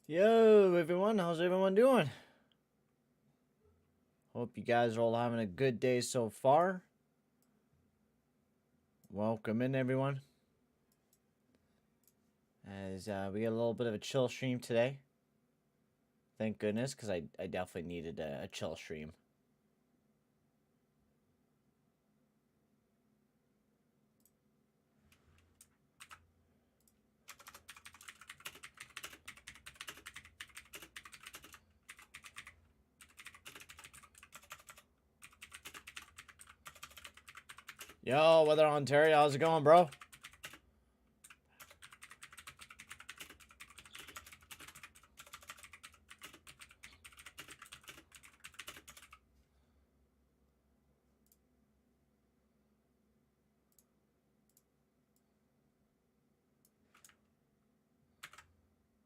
Yo, everyone. How's everyone doing? Hope you guys are all having a good day so far. Welcome in, everyone. As we get a little bit of a chill stream today. Thank goodness, because I definitely needed a chill stream. Yo, Weather Ontario, how's it going, bro?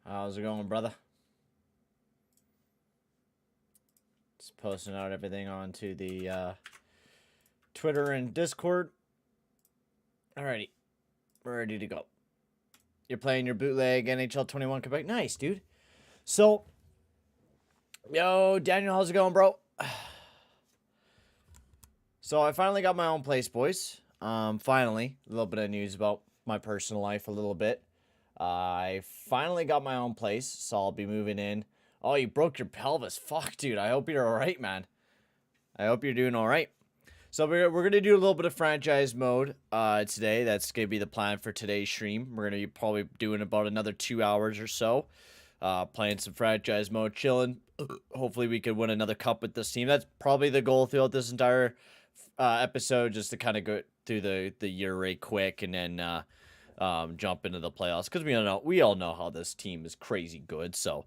How's it going, brother? Just posting out everything onto the Twitter and Discord. Alrighty. We're ready to go. You're playing your bootleg NHL 21 Quebec. Nice, dude. So, yo, Daniel, how's it going, bro? So, I finally got my own place, boys. Finally. A little bit of news about my personal life a little bit. I finally got my own place, so I'll be moving in. Oh, you broke your pelvis. Fuck, dude. I hope you're alright, man. I hope you're doing alright. So we're going to do a little bit of franchise mode today. That's going to be the plan for today's stream. We're going to be probably doing about another 2 hours or so. Playing some franchise mode, chilling. Hopefully we can win another cup with this team. That's probably the goal throughout this entire episode, just to kind of go through the year right quick and then jump into the playoffs. Because we all know how this team is crazy good. So,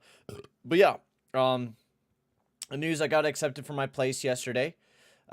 but yeah. The news, I got accepted for my place yesterday.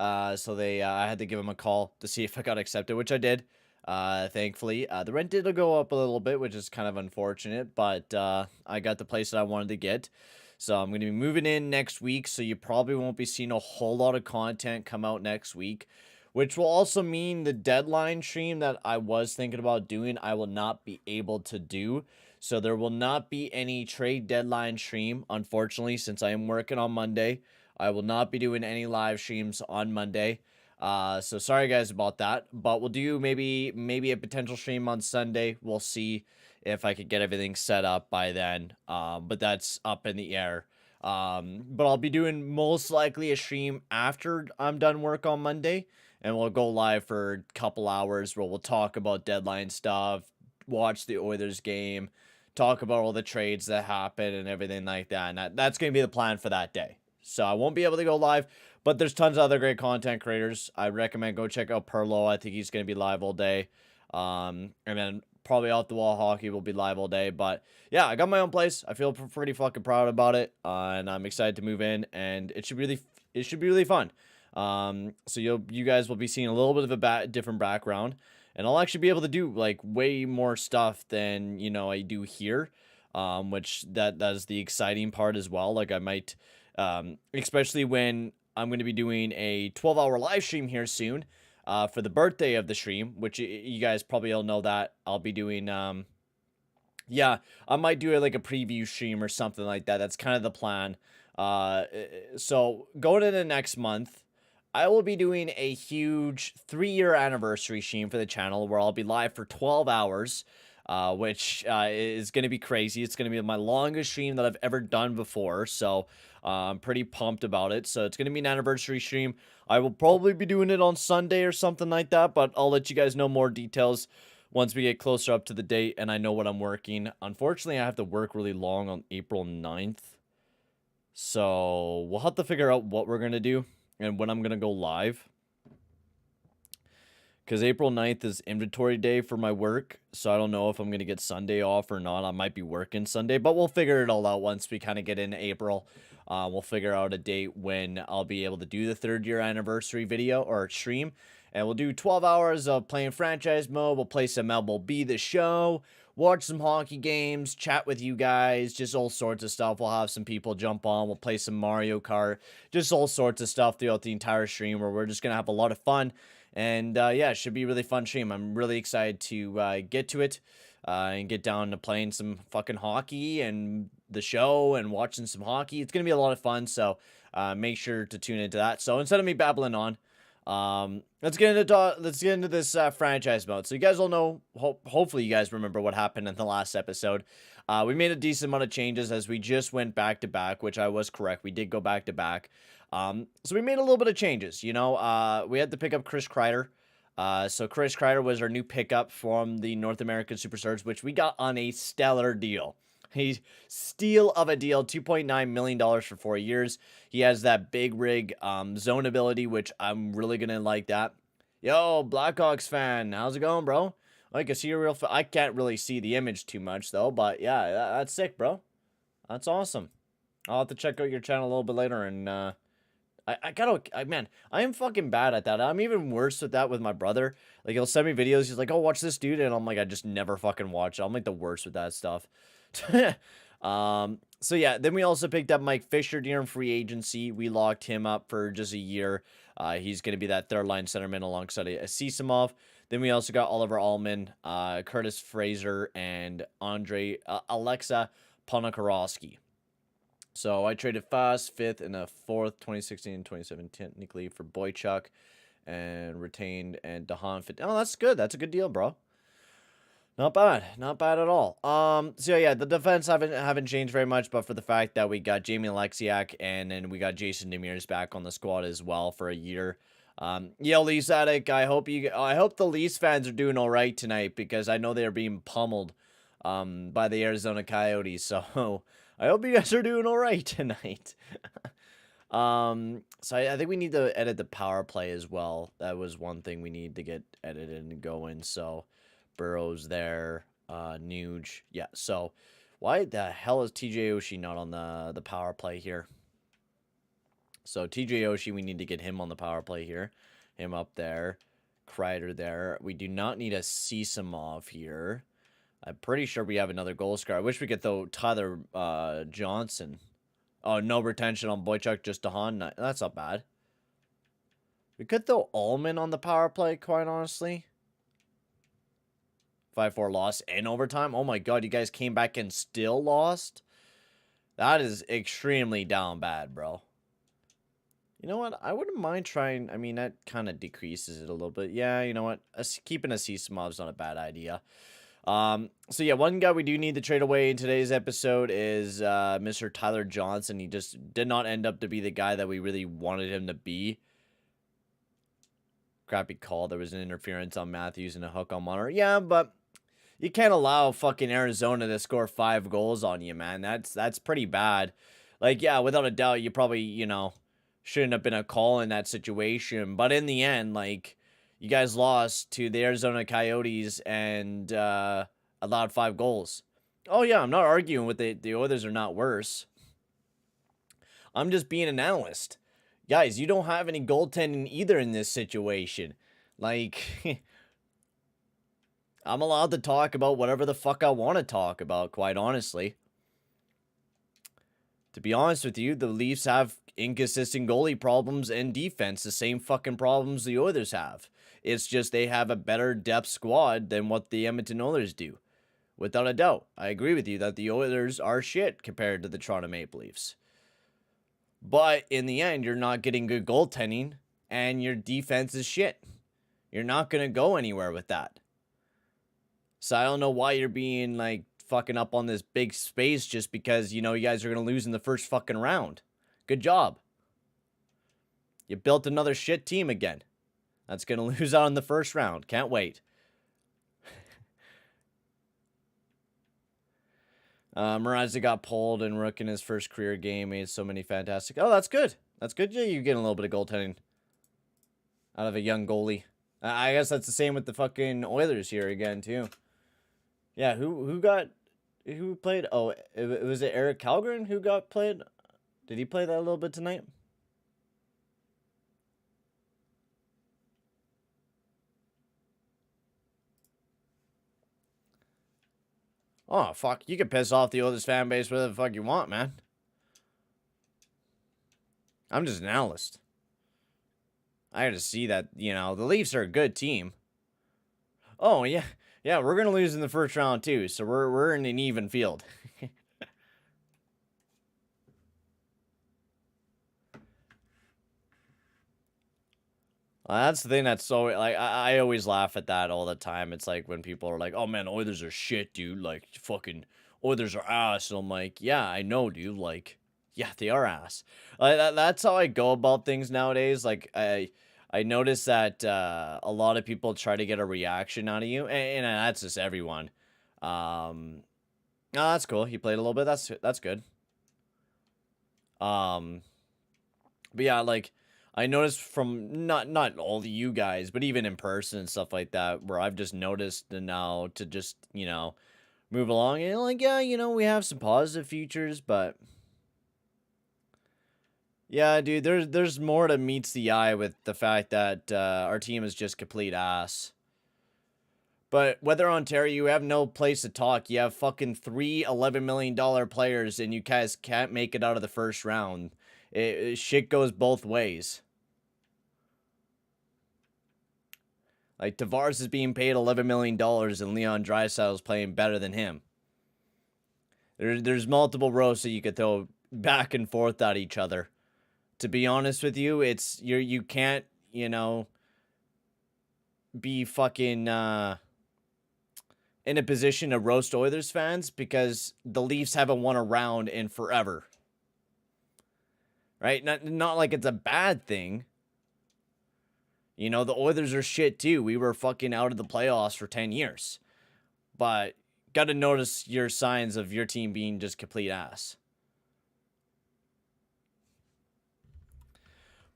So I had to give them a call to see if I got accepted, which I did, thankfully. The rent did go up a little bit, which is kind of unfortunate, but I got the place that I wanted to get. So I'm going to be moving in next week, so you probably won't be seeing a whole lot of content come out next week, which will also mean the deadline stream that I was thinking about doing, I will not be able to do. So there will not be any trade deadline stream, unfortunately, since I am working on Monday. I will not be doing any live streams on Monday. So sorry guys about that, but we'll do maybe a potential stream on Sunday. We'll see if I could get everything set up by then. But that's up in the air. But I'll be doing most likely a stream after I'm done work on Monday, and we'll go live for a couple hours where we'll talk about deadline stuff, watch the Oilers game, talk about all the trades that happen and everything like that. And that's going to be the plan for that day. So I won't be able to go live, but there's tons of other great content creators. I recommend go check out Perlo. I think he's going to be live all day. And then probably Off the Wall Hockey will be live all day. But yeah, I got my own place. I feel pretty fucking proud about it. And I'm excited to move in, and it should be really fun. So you guys will be seeing a little bit of a different background, and I'll actually be able to do like way more stuff than, I do here. Which that is the exciting part as well. Like I might, especially when I'm going to be doing a 12-hour live stream here soon, for the birthday of the stream, which you guys probably all know that I'll be doing, yeah, I might do like a preview stream or something like that. That's kind of the plan. So going into next month, I will be doing a huge 3-year anniversary stream for the channel where I'll be live for 12 hours. Which is going to be crazy. It's going to be my longest stream that I've ever done before, so I'm pretty pumped about it. So it's going to be an anniversary stream. I will probably be doing it on Sunday or something like that, but I'll let you guys know more details once we get closer up to the date and I know what I'm working. Unfortunately, I have to work really long on April 9th, so we'll have to figure out what we're going to do and when I'm going to go live. Because April 9th is inventory day for my work, so I don't know if I'm going to get Sunday off or not. I might be working Sunday, but we'll figure it all out once we kind of get into April. We'll figure out a date when I'll be able to do the 3rd-year anniversary video or stream. And we'll do 12 hours of playing franchise mode. We'll play some MLB The Show, watch some hockey games, chat with you guys, just all sorts of stuff. We'll have some people jump on. We'll play some Mario Kart, just all sorts of stuff throughout the entire stream where we're just going to have a lot of fun And yeah, it should be a really fun stream. I'm really excited to get to it and get down to playing some fucking hockey and the show and watching some hockey. It's going to be a lot of fun, so make sure to tune into that. So instead of me babbling on, let's get into this franchise mode. So you guys all know, hopefully you guys remember what happened in the last episode. We made a decent amount of changes as we just went back to back, which I was correct. We did go back to back. So we made a little bit of changes, you know. We had to pick up Chris Kreider. So Chris Kreider was our new pickup from the North American Superstars, which we got on a stellar deal. A steal of a deal, $2.9 million for 4 years. He has that big rig zone ability, which I'm really going to like that. Yo, Blackhawks fan, how's it going, bro? I can see a real... I can't really see the image too much, though, but yeah, that's sick, bro. That's awesome. I'll have to check out your channel a little bit later, and man, I am fucking bad at that. I'm even worse with that with my brother. Like, he'll send me videos, he's like, oh, watch this dude, and I'm like, I just never fucking watch it. I'm like the worst with that stuff. So yeah, then we also picked up Mike Fisher during free agency. We locked him up for just a year. He's going to be that third line centerman alongside Asisimov. Then we also got Oliver Allman, Curtis Fraser, and Alexa Ponikarovsky. So I traded fast, 5th, and a 4th, 2016 and 2017 technically for Boychuk, and retained and Dahan. Oh, that's good. That's a good deal, bro. Not bad. Not bad at all. So yeah, the defense haven't changed very much, but for the fact that we got Jamie Alexiak and then we got Jason Demers back on the squad as well for a year. Yeah, Leafs Attic, I hope the Leafs fans are doing all right tonight, because I know they're being pummeled by the Arizona Coyotes. So I hope you guys are doing all right tonight. So I think we need to edit the power play as well. That was one thing we need to get edited and going. So Burrows there, Nuge. Yeah, so why the hell is TJ Oshie not on the power play here? So TJ Oshie, we need to get him on the power play here. Him up there. Kreider there. We do not need a Sisamov here. I'm pretty sure we have another goal scorer. I wish we could throw Tyler Johnson. Oh, no retention on Boychuk, just Dahan. That's not bad. We could throw Allman on the power play, quite honestly. 5-4 loss in overtime. Oh my god, you guys came back and still lost? That is extremely down bad, bro. You know what? I wouldn't mind trying. I mean, that kind of decreases it a little bit. Yeah, you know what? Keeping a Sisamov's not a bad idea. So yeah, one guy we do need to trade away in today's episode is Mr. Tyler Johnson. He just did not end up to be the guy that we really wanted him to be. Crappy call. There was an interference on Matthews and a hook on Monter. Yeah, but you can't allow fucking Arizona to score 5 goals on you, man. That's pretty bad. Like, yeah, without a doubt, you probably, you know, shouldn't have been a call in that situation. But in the end, like, you guys lost to the Arizona Coyotes and allowed 5 goals. Oh, yeah, I'm not arguing with the Oilers are not worse. I'm just being an analyst. Guys, you don't have any goaltending either in this situation. Like, I'm allowed to talk about whatever the fuck I want to talk about, quite honestly. To be honest with you, the Leafs have inconsistent goalie problems and defense, the same fucking problems the Oilers have. It's just they have a better depth squad than what the Edmonton Oilers do. Without a doubt, I agree with you that the Oilers are shit compared to the Toronto Maple Leafs. But in the end, you're not getting good goaltending, and your defense is shit. You're not going to go anywhere with that. So I don't know why you're being, like, fucking up on this big space just because, you know, you guys are going to lose in the first fucking round. Good job. You built another shit team again. That's going to lose out in the first round. Can't wait. Mrazek got pulled and Rook in his first career game made so many fantastic. Oh, that's good. That's good. Yeah, you're getting a little bit of goaltending out of a young goalie. I guess that's the same with the fucking Oilers here again too. Yeah, who played? Oh, was it Eric Kalgren who got played? Did he play that a little bit tonight? Oh, fuck. You can piss off the Oilers fan base whatever the fuck you want, man. I'm just an analyst. I got to see that, the Leafs are a good team. Oh, yeah. Yeah, we're going to lose in the first round, too. So we're in an even field. That's the thing that's so, like, I always laugh at that all the time. It's like when people are like, oh, man, Oilers are shit, dude. Like, fucking Oilers are ass. And I'm like, yeah, I know, dude. Like, yeah, they are ass. That's how I go about things nowadays. Like, I notice that a lot of people try to get a reaction out of you. And that's just everyone. Oh, that's cool. He played a little bit. That's good. But yeah, like, I noticed from not all of you guys, but even in person and stuff like that, where I've just noticed now to just, move along and like, yeah, we have some positive features, but yeah, dude, there's more to meets the eye with the fact that our team is just complete ass. But whether Ontario, you have no place to talk. You have fucking three $11 million players, and you guys can't make it out of the first round. Shit goes both ways. Like, Tavares is being paid $11 million, and Leon Draisaitl is playing better than him. There's multiple rows that you could throw back and forth at each other. To be honest with you, you can't, be fucking in a position to roast Oilers fans because the Leafs haven't won a round in forever. Right? Not like it's a bad thing. The Oilers are shit too. We were fucking out of the playoffs for 10 years. But got to notice your signs of your team being just complete ass.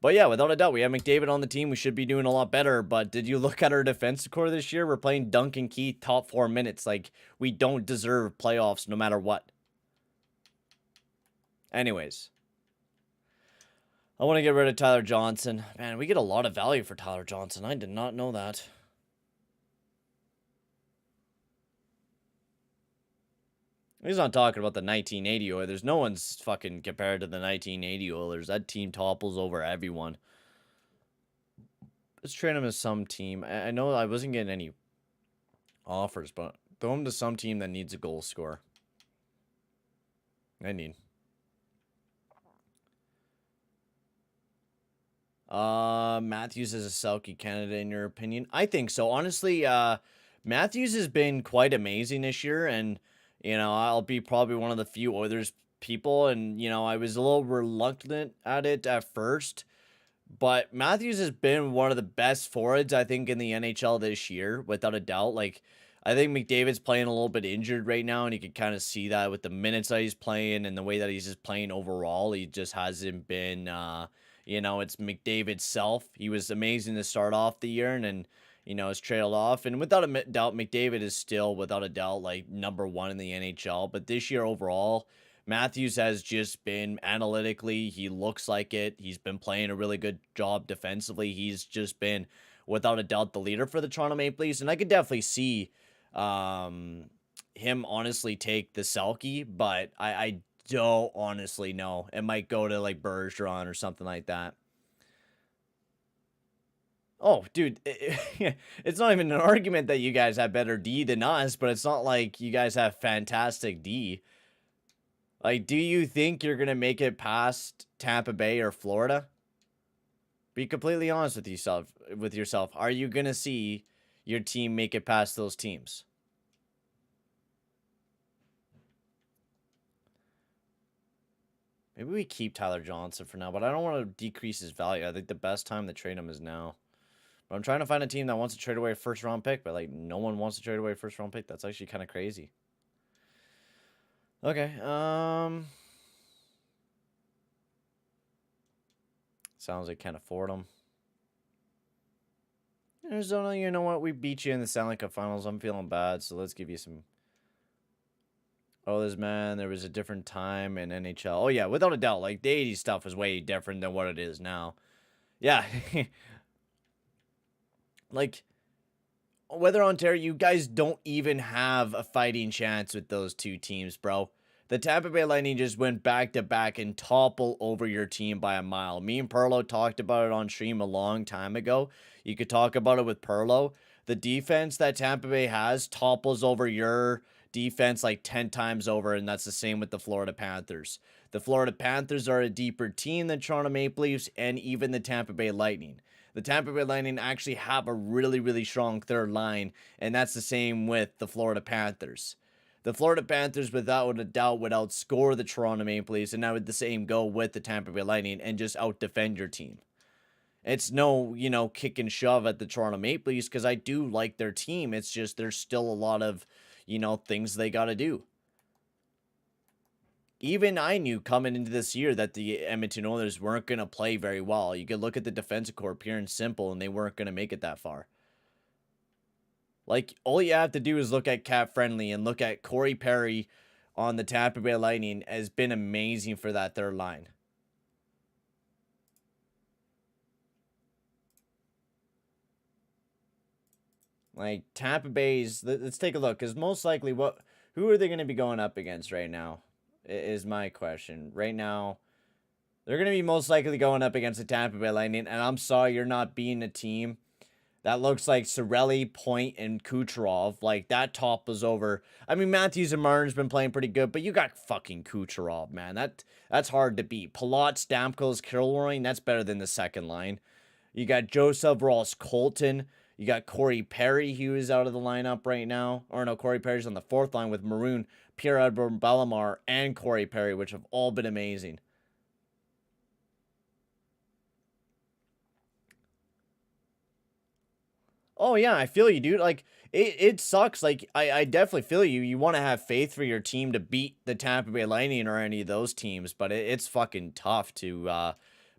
But yeah, without a doubt, we have McDavid on the team. We should be doing a lot better. But did you look at our defensive core this year? We're playing Duncan Keith top 4 minutes. Like, we don't deserve playoffs no matter what. Anyways. I want to get rid of Tyler Johnson. Man, we get a lot of value for Tyler Johnson. I did not know that. He's not talking about the 1980 Oilers. No one's fucking compared to the 1980 Oilers. That team topples over everyone. Let's trade him to some team. I know I wasn't getting any offers, but throw him to some team that needs a goal scorer. Matthews is a Selke candidate in your opinion? I think so. Honestly, Matthews has been quite amazing this year, and I'll be probably one of the few Oilers people, and I was a little reluctant at it at first, but Matthews has been one of the best forwards I think in the NHL this year, without a doubt. Like, I think McDavid's playing a little bit injured right now, and you can kind of see that with the minutes that he's playing and the way that he's just playing overall. He just hasn't been it's McDavid's self. He was amazing to start off the year, and then, has trailed off. And without a doubt, McDavid is still, without a doubt, like, number one in the NHL. But this year overall, Matthews has just been analytically, he looks like it. He's been playing a really good job defensively. He's just been, without a doubt, the leader for the Toronto Maple Leafs. And I could definitely see him honestly take the Selke, but I don't honestly know. It might go to like Bergeron or something like that. Oh, dude, it's not even an argument that you guys have better D than us, but it's not like you guys have fantastic D. Like, do you think you're going to make it past Tampa Bay or Florida? Be completely honest with yourself. Are you going to see your team make it past those teams? Maybe we keep Tyler Johnson for now, but I don't want to decrease his value. I think the best time to trade him is now. But I'm trying to find a team that wants to trade away a first-round pick, but, like, no one wants to trade away a first-round pick. That's actually kind of crazy. Okay, sounds like can't afford them. Arizona, you know what? We beat you in the Stanley Cup Finals. I'm feeling bad, so let's give you some... Oh, there was a different time in NHL. Oh, yeah, without a doubt. Like, the 80s stuff was way different than what it is now. Yeah. Like, whether Ontario, you guys don't even have a fighting chance with those two teams, bro. The Tampa Bay Lightning just went back-to-back and toppled over your team by a mile. Me and Perlo talked about it on stream a long time ago. You could talk about it with Perlo. The defense that Tampa Bay has topples over your defense like 10 times over, and that's the same with the Florida Panthers. The Florida Panthers are a deeper team than Toronto Maple Leafs and even the Tampa Bay Lightning. The Tampa Bay Lightning actually have a really, really strong third line, and that's the same with the Florida Panthers. The Florida Panthers, without a doubt, would outscore the Toronto Maple Leafs, and now would the same go with the Tampa Bay Lightning and just out-defend your team. It's no, kick and shove at the Toronto Maple Leafs because I do like their team. It's just there's still a lot of, things they got to do. Even I knew coming into this year that the Edmonton Oilers weren't going to play very well. You could look at the defensive core, pure and simple, and they weren't going to make it that far. Like, all you have to do is look at Cap Friendly and look at Corey Perry on the Tampa Bay Lightning has been amazing for that third line. Like, Tampa Bay's, let's take a look, because most likely, who are they going to be going up against right now, is my question. Right now, they're going to be most likely going up against the Tampa Bay Lightning, and I'm sorry you're not beating a team that looks like Cirelli, Point, and Kucherov. Like, that top was over. I mean, Matthews and Martin's been playing pretty good, but you got fucking Kucherov, man. That's hard to beat. Palat, Stamkos, Kilroy, that's better than the second line. You got Joseph Ross Colton. You got Corey Perry, who is out of the lineup right now. Or no, Corey Perry's on the fourth line with Maroon, Pierre-Edouard Bellemare, and Corey Perry, which have all been amazing. Oh, yeah, I feel you, dude. Like, it sucks. Like, I definitely feel you. You want to have faith for your team to beat the Tampa Bay Lightning or any of those teams, but it's fucking tough to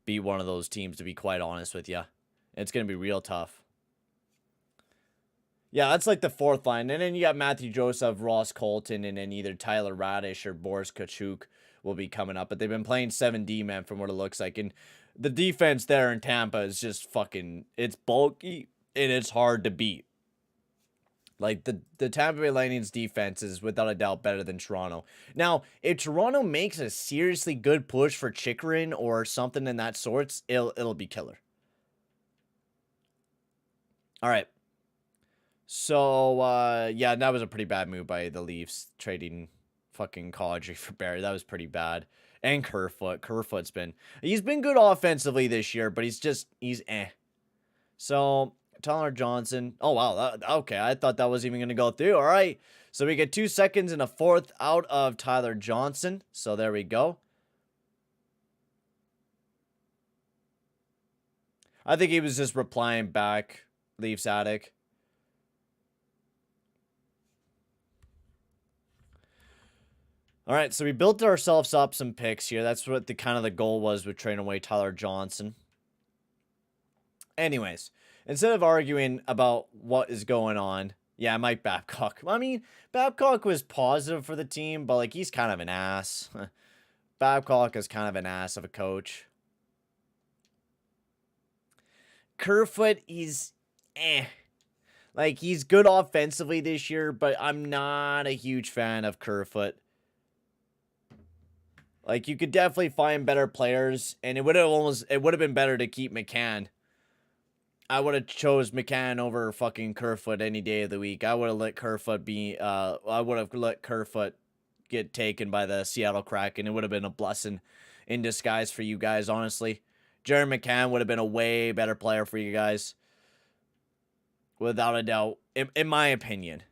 beat one of those teams, to be quite honest with you. It's going to be real tough. Yeah, that's like the fourth line. And then you got Matthew Joseph, Ross Colton, and then either Tyler Radish or Boris Kachuk will be coming up. But they've been playing 7D, man, from what it looks like. And the defense there in Tampa is just fucking, it's bulky and it's hard to beat. Like, the Tampa Bay Lightning's defense is without a doubt better than Toronto. Now, if Toronto makes a seriously good push for Chychrun or something in that sorts, it'll be killer. All right. So, yeah, that was a pretty bad move by the Leafs, trading fucking Kadri for Barry. That was pretty bad. And Kerfoot. Kerfoot's he's been good offensively this year, but he's eh. So, Tyler Johnson. Oh, wow. Okay, I thought that was even going to go through. All right. So, we get 2 seconds and a fourth out of Tyler Johnson. So, there we go. I think he was just replying back, Leafs Attic. All right, so we built ourselves up some picks here. That's what the kind of the goal was with trading away Tyler Johnson. Anyways, instead of arguing about what is going on, yeah, Mike Babcock. I mean, Babcock was positive for the team, but like he's kind of an ass. Babcock is kind of an ass of a coach. Kerfoot, he's eh. Like, he's good offensively this year, but I'm not a huge fan of Kerfoot. Like, you could definitely find better players, and it would have been better to keep McCann. I would have chose McCann over fucking Kerfoot any day of the week. I would have let Kerfoot get taken by the Seattle Kraken. It would have been a blessing in disguise for you guys, honestly. Jared McCann would have been a way better player for you guys. Without a doubt, in my opinion.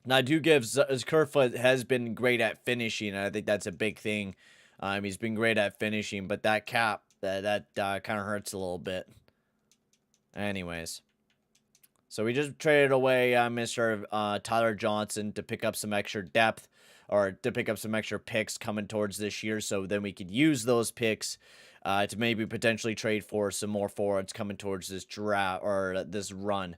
Now, I do give Kerfoot has been great at finishing, and I think that's a big thing. He's been great at finishing, but that cap, that kind of hurts a little bit. Anyways. So we just traded away Mr. Tyler Johnson to pick up some extra depth, or to pick up some extra picks coming towards this year, so then we could use those picks to maybe potentially trade for some more forwards coming towards this draft, or this run.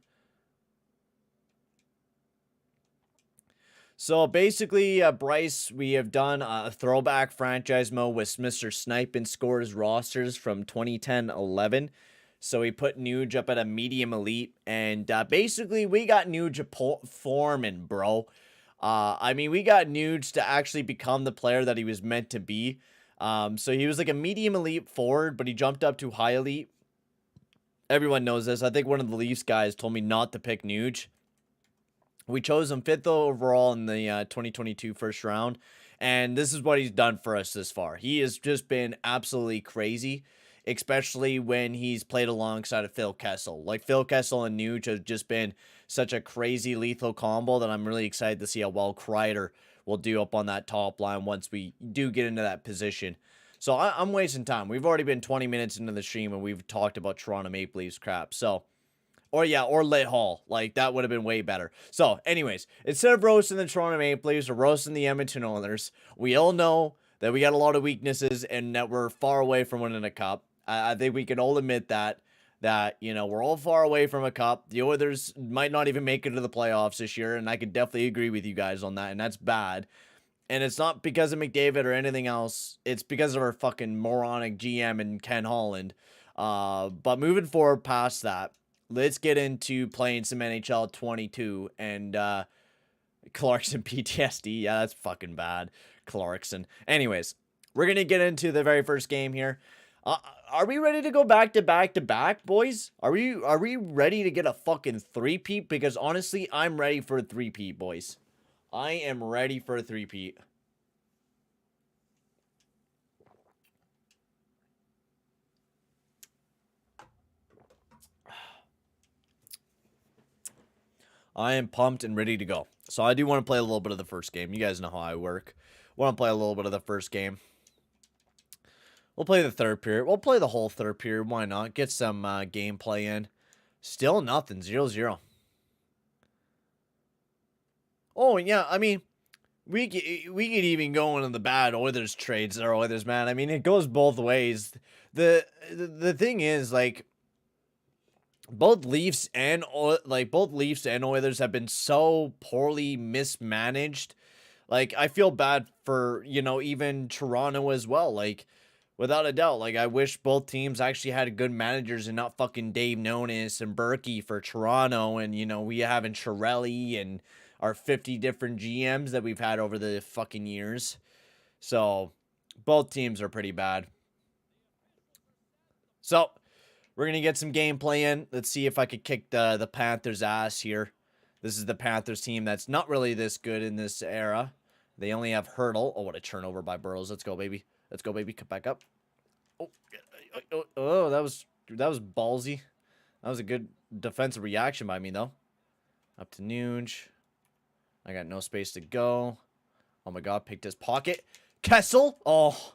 So basically, Bryce, we have done a throwback franchise mode with Mr. Snipe and Scores rosters from 2010-11. So we put Nuge up at a medium elite, and basically we got Nuge foreman, bro. I mean, we got Nuge to actually become the player that he was meant to be. So he was like a medium elite forward, but he jumped up to high elite. Everyone knows this. I think one of the Leafs guys told me not to pick Nuge. We chose him 5th overall in the 2022 first round. And this is what he's done for us this far. He has just been absolutely crazy, especially when he's played alongside of Phil Kessel. Like, Phil Kessel and Nuge have just been such a crazy lethal combo that I'm really excited to see how well Kreider will do up on that top line once we do get into that position. So I'm wasting time. We've already been 20 minutes into the stream and we've talked about Toronto Maple Leafs crap. So, or Lit Hall. Like, that would have been way better. So, anyways, instead of roasting the Toronto Maple Leafs or roasting the Edmonton Oilers, we all know that we got a lot of weaknesses and that we're far away from winning a cup. I think we can all admit that, you know, we're all far away from a cup. The Oilers might not even make it to the playoffs this year, and I could definitely agree with you guys on that, and that's bad. And it's not because of McDavid or anything else. It's because of our fucking moronic GM and Ken Holland. But moving forward past that, let's get into playing some NHL 22 and Clarkson PTSD. Yeah, that's fucking bad. Clarkson. Anyways, we're going to get into the very first game here. Are we ready to go back to back, boys? Are we ready to get a fucking three-peat? Because honestly, I'm ready for a three-peat, boys. I am ready for a three-peat. I am pumped and ready to go. So I do want to play a little bit of the first game. You guys know how I work. Want to play a little bit of the first game. We'll play the third period. We'll play the whole third period. Why not? Get some gameplay in. Still nothing. 0-0. Oh, yeah. I mean, we could even go into the bad Oilers trades that are Oilers, man. I mean, it goes both ways. The thing is, like, both Leafs and Oilers have been so poorly mismanaged. Like, I feel bad for, you know, even Toronto as well. Like, without a doubt, like, I wish both teams actually had good managers and not fucking Dave Nonis and Berkey for Toronto. And, you know, we having Chiarelli and our 50 different GMs that we've had over the fucking years. So, both teams are pretty bad. So, we're going to get some gameplay in. Let's see if I could kick the Panthers' ass here. This is the Panthers team that's not really this good in this era. They only have Hurdle. Oh, what a turnover by Burrows. Let's go, baby. Let's go, baby. Come back up. Oh, that was ballsy. That was a good defensive reaction by me, though. Up to Nuge. I got no space to go. Oh, my God. Picked his pocket. Kessel. Oh.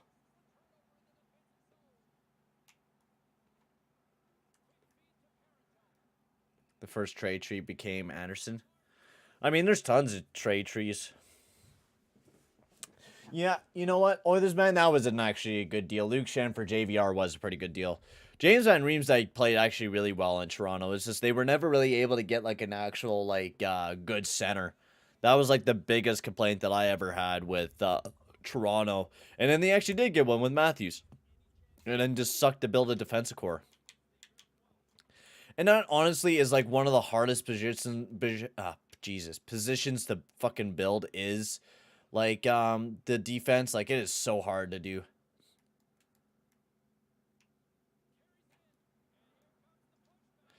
The first trade tree became Anderson. I mean, there's tons of trade trees. Yeah, you know what? Oilers, man, that was actually a good deal. Luke Shen for JVR was a pretty good deal. James Van Riemsdyk played actually really well in Toronto. It's just they were never really able to get, like, an actual, like, good center. That was, like, the biggest complaint that I ever had with Toronto. And then they actually did get one with Matthews. And then just sucked to build a defensive core. And that honestly is like one of the hardest positions to fucking build is like the defense. Like, it is so hard to do.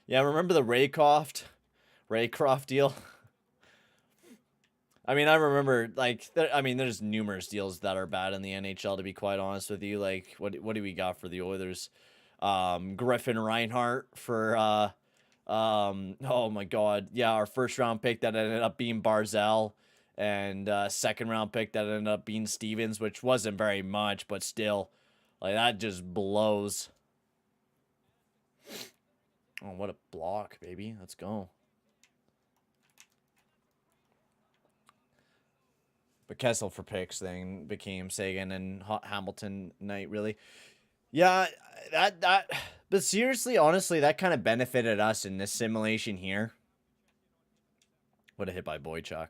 Yeah, remember the Raycroft deal? I mean, I remember, like, there's numerous deals that are bad in the NHL, to be quite honest with you. Like, what do we got for the Oilers? Griffin Reinhart for oh my God, yeah, our first round pick that ended up being Barzell, and second round pick that ended up being Stevens, which wasn't very much, but still, like, that just blows. Oh, what a block, baby. Let's go. But Kessel for picks thing became Sagan and Hamilton night, really. Yeah, but seriously, honestly, that kind of benefited us in this simulation here. What a hit by Boychuk.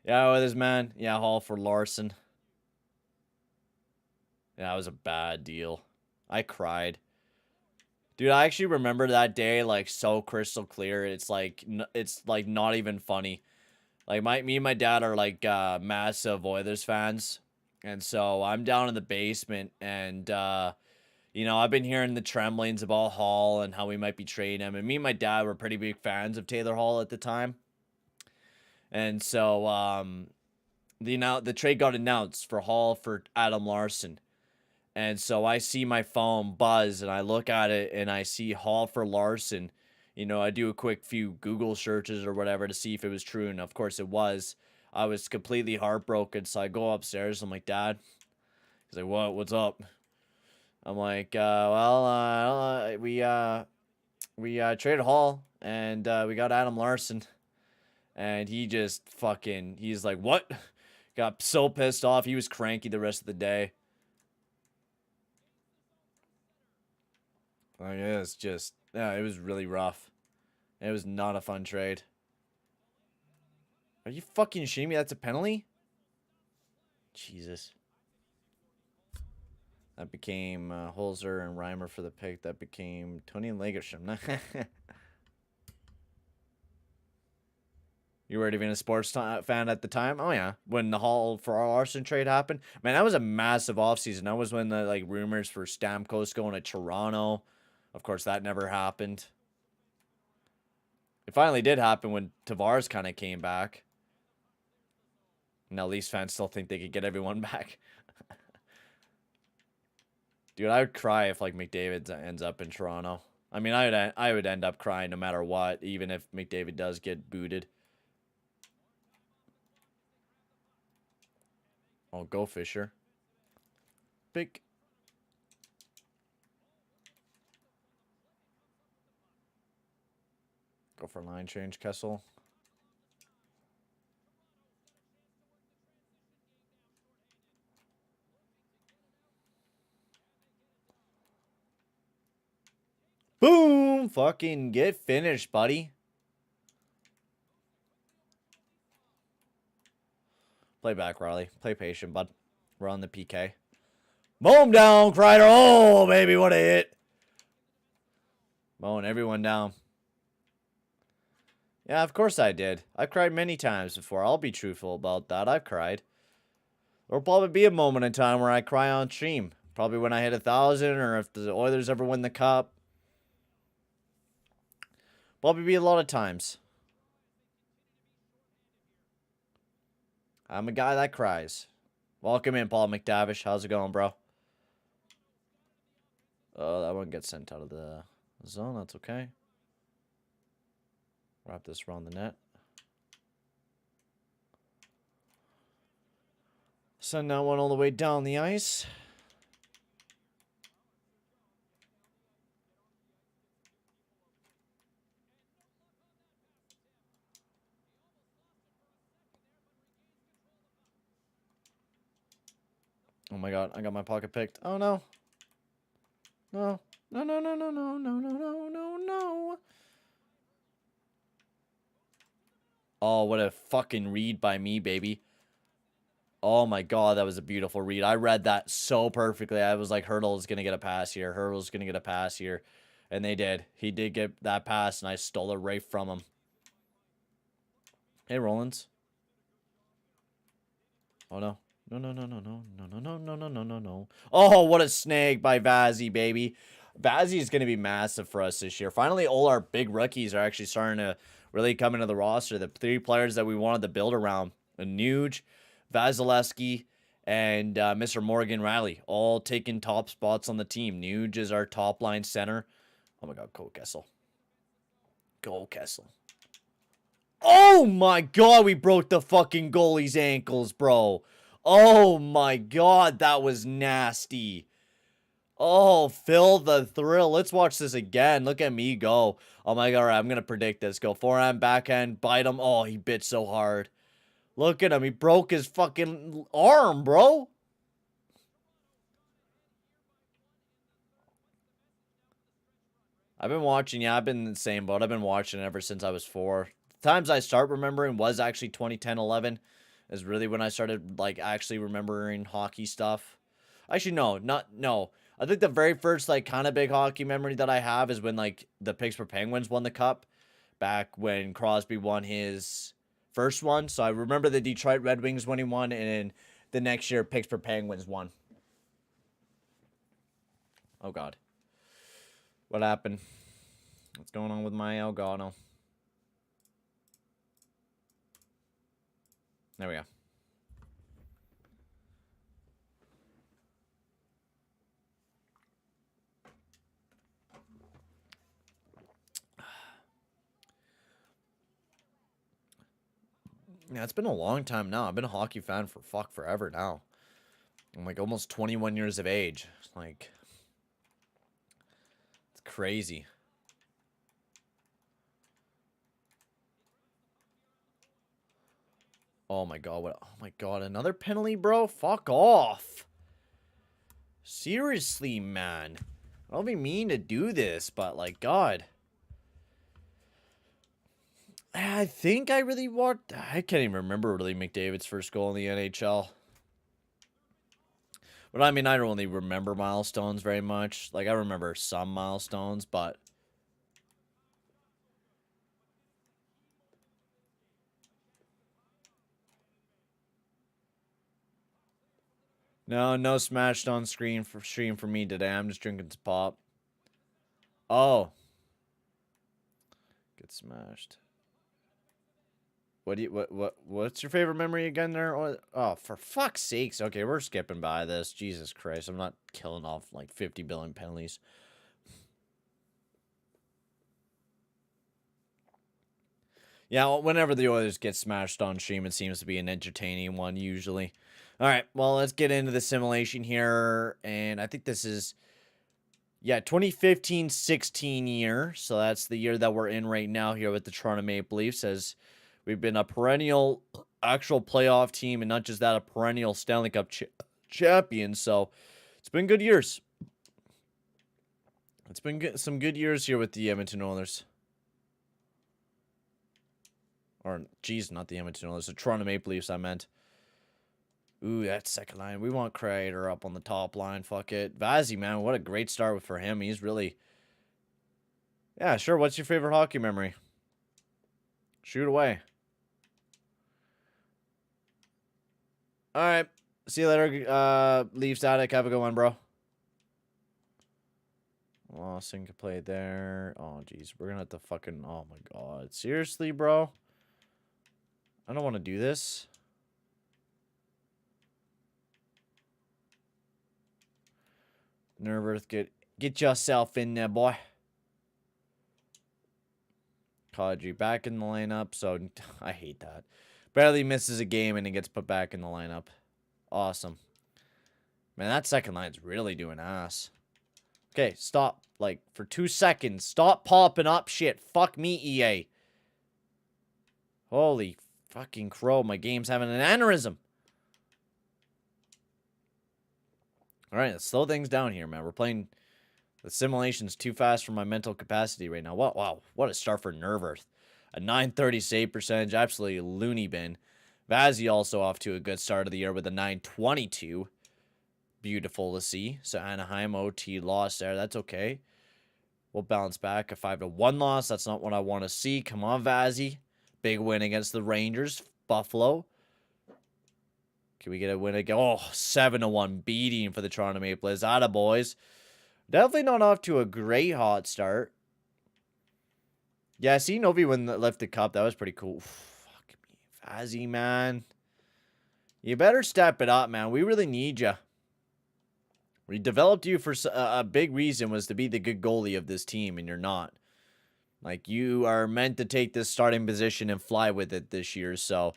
Yeah, with his man. Yeah, Hall for Larson. Yeah, that was a bad deal. I cried. Dude, I actually remember that day, like, so crystal clear. It's like not even funny. Like, me and my dad are, like, massive Oilers fans. And so I'm down in the basement, and, you know, I've been hearing the tremblings about Hall and how we might be trading him. And me and my dad were pretty big fans of Taylor Hall at the time. And so, the trade got announced for Hall for Adam Larson. And so I see my phone buzz, and I look at it, and I see Hall for Larson. You know, I do a quick few Google searches or whatever to see if it was true, and of course it was. I was completely heartbroken, so I go upstairs. I'm like, Dad. He's like, what? What's up? I'm like, we traded Hall, and we got Adam Larson. And he just he's like, what? Got so pissed off. He was cranky the rest of the day. Like, it was just, yeah, it was really rough. It was not a fun trade. Are you fucking shitting me? That's a penalty? Jesus. That became Holzer and Reimer for the pick. That became Tony and Lagerstrom. You were even a sports fan at the time? Oh, yeah. When the Hall for Larson trade happened. Man, that was a massive offseason. That was when the like rumors for Stamkos going to Toronto. Of course, that never happened. It finally did happen when Tavares kind of came back. Now, Leafs fans still think they could get everyone back. Dude, I would cry if, like, McDavid ends up in Toronto. I mean, I would end up crying no matter what, even if McDavid does get booted. Oh, go Fisher. Big. Go for line change, Kessel. Boom! Fucking get finished, buddy. Play back, Riley. Play patient, bud. We're on the PK. Mow him down, Kreider. Oh, baby, what a hit. Mowing everyone down. Yeah, of course I did. I've cried many times before. I'll be truthful about that. I've cried. There'll probably be a moment in time where I cry on stream. Probably when I hit 1,000 or if the Oilers ever win the cup. Probably be a lot of times. I'm a guy that cries. Welcome in, Paul McTavish. How's it going, bro? Oh, that one gets sent out of the zone. That's okay. Wrap this around the net. Send that one all the way down the ice. Oh my god, I got my pocket picked. Oh no. No. No, no, no, no, no, no, no, no, no, no. Oh, what a fucking read by me, baby. Oh my god, that was a beautiful read. I read that so perfectly. I was like, Hurdle's going to get a pass here. Hurdle's going to get a pass here. And they did. He did get that pass, and I stole it right from him. Hey, Rollins. Oh, no. No, no, no, no, no, no, no, no, no, no, no, no, no. Oh, what a snag by Vazzy, baby. Vazzy is going to be massive for us this year. Finally, all our big rookies are actually starting to really come into the roster. The 3 players that we wanted to build around. Nuge, Vasilevsky, and Mr. Morgan Riley. All taking top spots on the team. Nuge is our top line center. Oh my god, go Kessel. Go Kessel. Oh my god, we broke the fucking goalie's ankles, bro. Oh my god, that was nasty. Oh, Phil the thrill. Let's watch this again. Look at me go. Oh my god, all right, I'm going to predict this. Go forehand, backhand, bite him. Oh, he bit so hard. Look at him. He broke his fucking arm, bro. I've been watching. Yeah, I've been in the same boat. I've been watching ever since I was 4. The times I start remembering was actually 2010, 11. Is really when I started, like, actually remembering hockey stuff. Actually, no. I think the very first, like, kind of big hockey memory that I have is when, like, the Pittsburgh Penguins won the cup. Back when Crosby won his first one. So I remember the Detroit Red Wings winning one, and then the next year Pittsburgh Penguins won. Oh, God. What happened? What's going on with my Elgato? There we go. Yeah, it's been a long time now. I've been a hockey fan for forever now. I'm like almost 21 years of age. Like, it's crazy. Oh my God, what? Oh my God, another penalty, bro? Fuck off. Seriously, man. I don't even mean to do this, but like, God. I think I really watched. I can't even remember really McDavid's first goal in the NHL. But I mean, I don't really remember milestones very much. Like, I remember some milestones, but. No smashed on stream for me today. I'm just drinking some pop. Oh. Get smashed. What's your favorite memory again there? Oh, for fuck's sakes. Okay, we're skipping by this. Jesus Christ. I'm not killing off like 50 billion penalties. Yeah, whenever the Oilers get smashed on stream, it seems to be an entertaining one usually. All right, well, let's get into the simulation here. And I think this is, yeah, 2015-16 year. So that's the year that we're in right now here with the Toronto Maple Leafs, as we've been a perennial actual playoff team, and not just that, a perennial Stanley Cup champion. So it's been good years. It's been some good years here with the Edmonton Oilers. Or, geez, not the Edmonton Oilers. The Toronto Maple Leafs, I meant. Ooh, that second line. We want Kreider up on the top line. Fuck it. Vazzy, man, what a great start for him. He's really... Yeah, sure. What's your favorite hockey memory? Shoot away. All right. See you later, Leafs Attic. Have a good one, bro. Lawson could play there. Oh, jeez. We're going to have to fucking... Oh, my God. Seriously, bro? I don't want to do this. Nervous, get yourself in there, boy. Kadri back in the lineup, so I hate that. Barely misses a game and he gets put back in the lineup. Awesome. Man, that second line's really doing ass. Okay, stop. Like, for 2 seconds. Stop popping up shit. Fuck me, EA. Holy fucking crow. My game's having an aneurysm. Alright, let's slow things down here, man. We're playing... The simulation's too fast for my mental capacity right now. Wow, what a start for Nervers. A 930 save percentage, absolutely loony bin. Vazzy also off to a good start of the year with a 922. Beautiful to see. So Anaheim OT loss there. That's okay. We'll bounce back. A 5-1 loss. That's not what I want to see. Come on, Vazzy. Big win against the Rangers. Buffalo. Can we get a win again? Oh, 7-1 beating for the Toronto Maple Leafs. Atta boys. Definitely not off to a great hot start. Yeah, see Novi when left the cup. That was pretty cool. Fuck me. Vazzy, man. You better step it up, man. We really need you. We developed you for a big reason, was to be the good goalie of this team, and you're not. Like, you are meant to take this starting position and fly with it this year, so...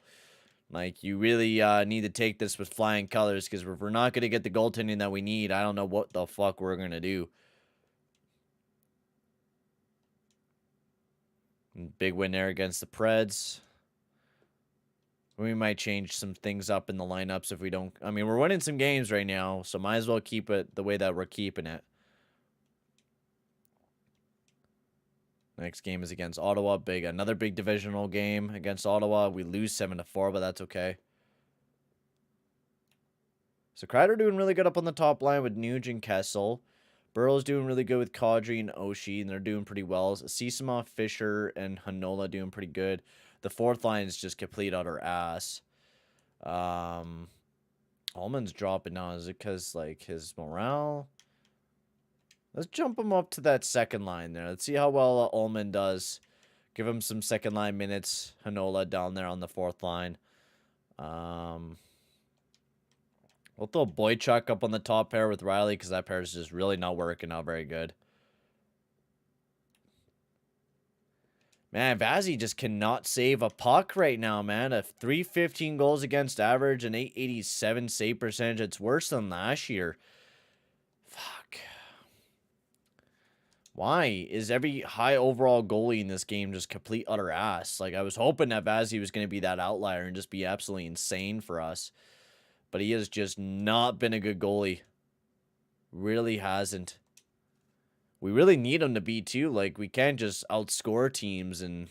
Like, you really need to take this with flying colors, because if we're not going to get the goaltending that we need, I don't know what the fuck we're going to do. Big win there against the Preds. We might change some things up in the lineups if we don't... I mean, we're winning some games right now, so might as well keep it the way that we're keeping it. Next game is against Ottawa. Another big divisional game against Ottawa. We lose 7-4, but that's okay. So Kreider doing really good up on the top line with Nugent Kessel. Burrows doing really good with Kadri and Oshie, and they're doing pretty well. Sisama, Fisher, and Hanola doing pretty good. the fourth line is just complete utter ass. Ullman's dropping now. Is it because, like, his morale? Let's jump him up to that second line there. Let's see how well Ullman does. Give him some second line minutes. Hanola down there on the fourth line. We'll throw Boychuk up on the top pair with Riley because that pair is just really not working out very good. Man, Vazzy just cannot save a puck right now, man. A 315 goals against average and 887 save percentage. It's worse than last year. Fuck. Why is every high overall goalie in this game just complete utter ass? Like, I was hoping that Vazzy was going to be that outlier and just be absolutely insane for us. But he has just not been a good goalie. Really hasn't. We really need him to be, too. Like, we can't just outscore teams. And,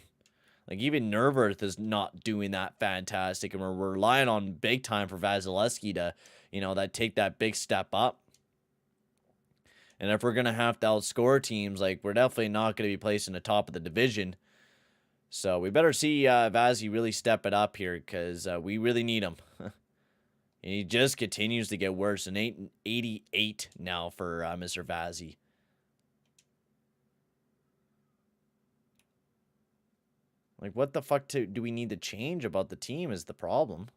like, even Nervurth is not doing that fantastic. And we're relying on big time for Vasilevsky to, you know, take that big step up. And if we're going to have to outscore teams, like, we're definitely not going to be placed in the top of the division. So we better see Vazzy really step it up here because we really need him. And he just continues to get worse. An 88 now for Mr. Vazzy. Like, what the fuck do we need to change about the team is the problem.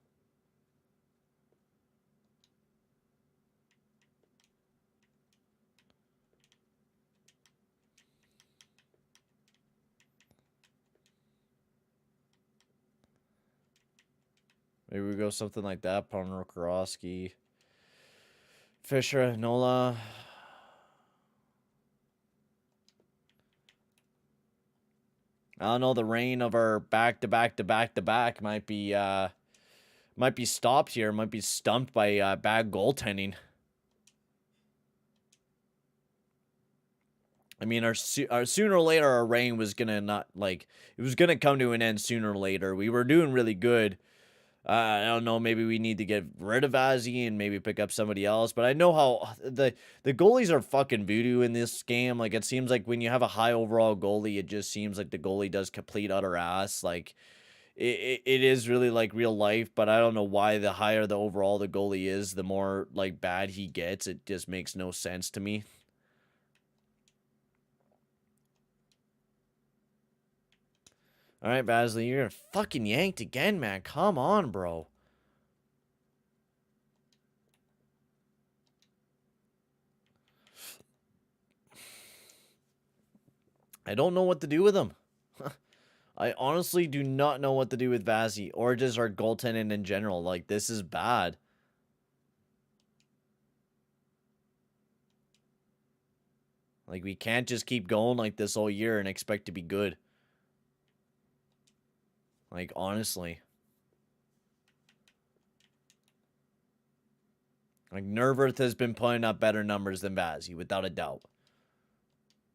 Maybe we go something like that. Ponrokorowski. Fisher, Nola. I don't know. The reign of our back-to-back might be stopped here. Might be stumped by bad goaltending. I mean, our sooner or later our reign was gonna it was gonna come to an end sooner or later. We were doing really good. I don't know, maybe we need to get rid of Vazzy and maybe pick up somebody else. But I know how the goalies are fucking voodoo in this game. Like, it seems like when you have a high overall goalie, it just seems like the goalie does complete utter ass. Like, it is really like real life. But I don't know why the higher the overall the goalie is, the more, like, bad he gets. It just makes no sense to me. All right, Basley, you're fucking yanked again, man. Come on, bro. I don't know what to do with him. I honestly do not know what to do with Vazzy or just our goaltending in general. Like, this is bad. Like, we can't just keep going like this all year and expect to be good. Like, honestly. Like, Nervurth has been putting up better numbers than Vazzy, without a doubt.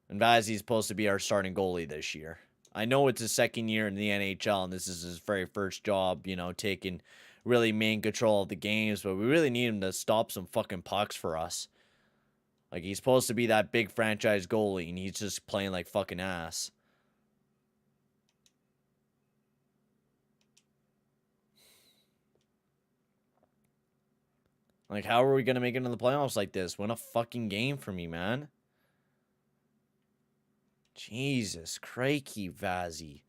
And Vazzy's supposed to be our starting goalie this year. I know it's his second year in the NHL, and this is his very first job, you know, taking really main control of the games, but we really need him to stop some fucking pucks for us. Like, he's supposed to be that big franchise goalie, and he's just playing like fucking ass. Like, how are we going to make it into the playoffs like this? Win a fucking game for me, man. Jesus, crikey, Vazzy.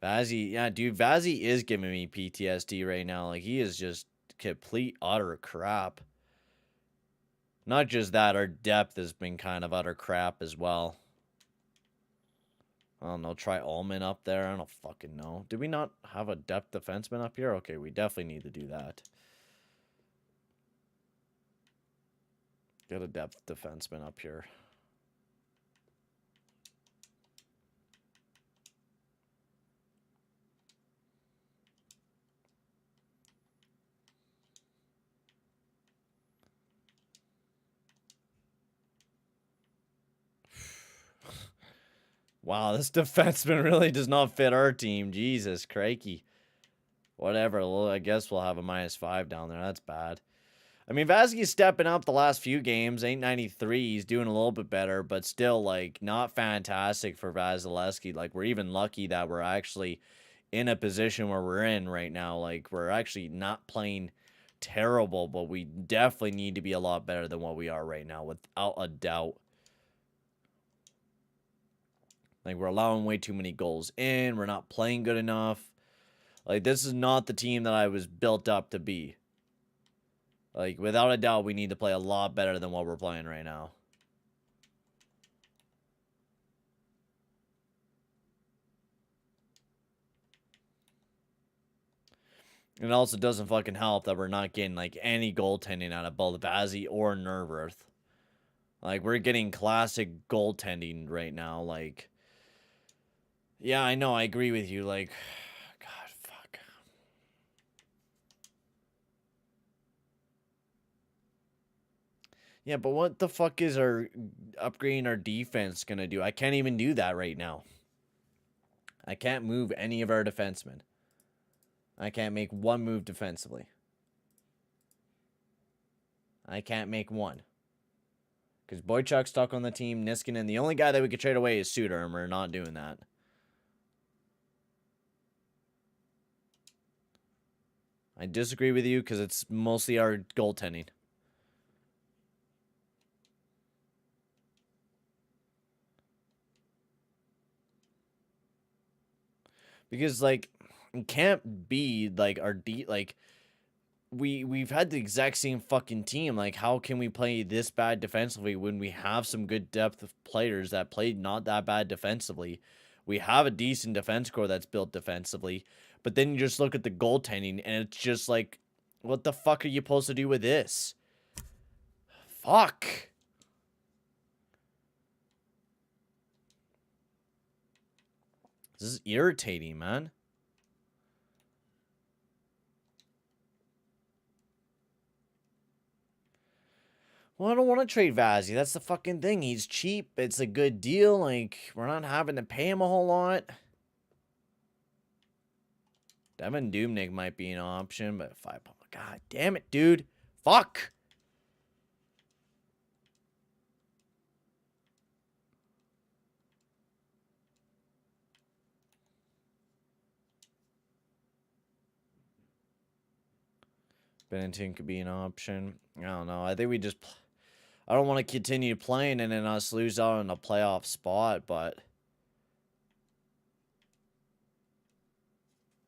Vazzy, yeah, dude, Vazzy is giving me PTSD right now. Like, he is just complete utter crap. Not just that, our depth has been kind of utter crap as well. I don't know, try Ullman up there. I don't fucking know. Did we not have a depth defenseman up here? Okay, we definitely need to do that. Get a depth defenseman up here. Wow, this defenseman really does not fit our team. Jesus, crikey. Whatever. Well, I guess we'll have a -5 down there. That's bad. I mean, Vazzy's stepping up the last few games. 893, he's doing a little bit better, but still, like, not fantastic for Vasilevsky. Like, we're even lucky that we're actually in a position where we're in right now. Like, we're actually not playing terrible, but we definitely need to be a lot better than what we are right now, without a doubt. Like, we're allowing way too many goals in. We're not playing good enough. Like, this is not the team that I was built up to be. Like, without a doubt, we need to play a lot better than what we're playing right now. And it also doesn't fucking help that we're not getting, like, any goaltending out of both Vazzy or Nerworth. Like, we're getting classic goaltending right now. Like, yeah, I know, I agree with you. Like, God, fuck. Yeah, but what the fuck is our upgrading our defense gonna do? I can't even do that right now. I can't move any of our defensemen. I can't make one move defensively. I can't make one. Because Boychuk's stuck on the team, Niskanen. The only guy that we could trade away is Suter, and we're not doing that. I disagree with you because it's mostly our goaltending. Because, like, it can't be, like, our we've had the exact same fucking team. Like, how can we play this bad defensively when we have some good depth of players that played not that bad defensively? We have a decent defense core that's built defensively, but then you just look at the goaltending and it's just like, what the fuck are you supposed to do with this? Fuck. This is irritating, man. Well, I don't want to trade Vazzy. That's the fucking thing. He's cheap. It's a good deal. Like, we're not having to pay him a whole lot. Devin Dubnyk might be an option, but 5. God damn it, dude. Fuck. Bennington could be an option. I don't know. I think we just... I don't want to continue playing and then us lose out on a playoff spot, but...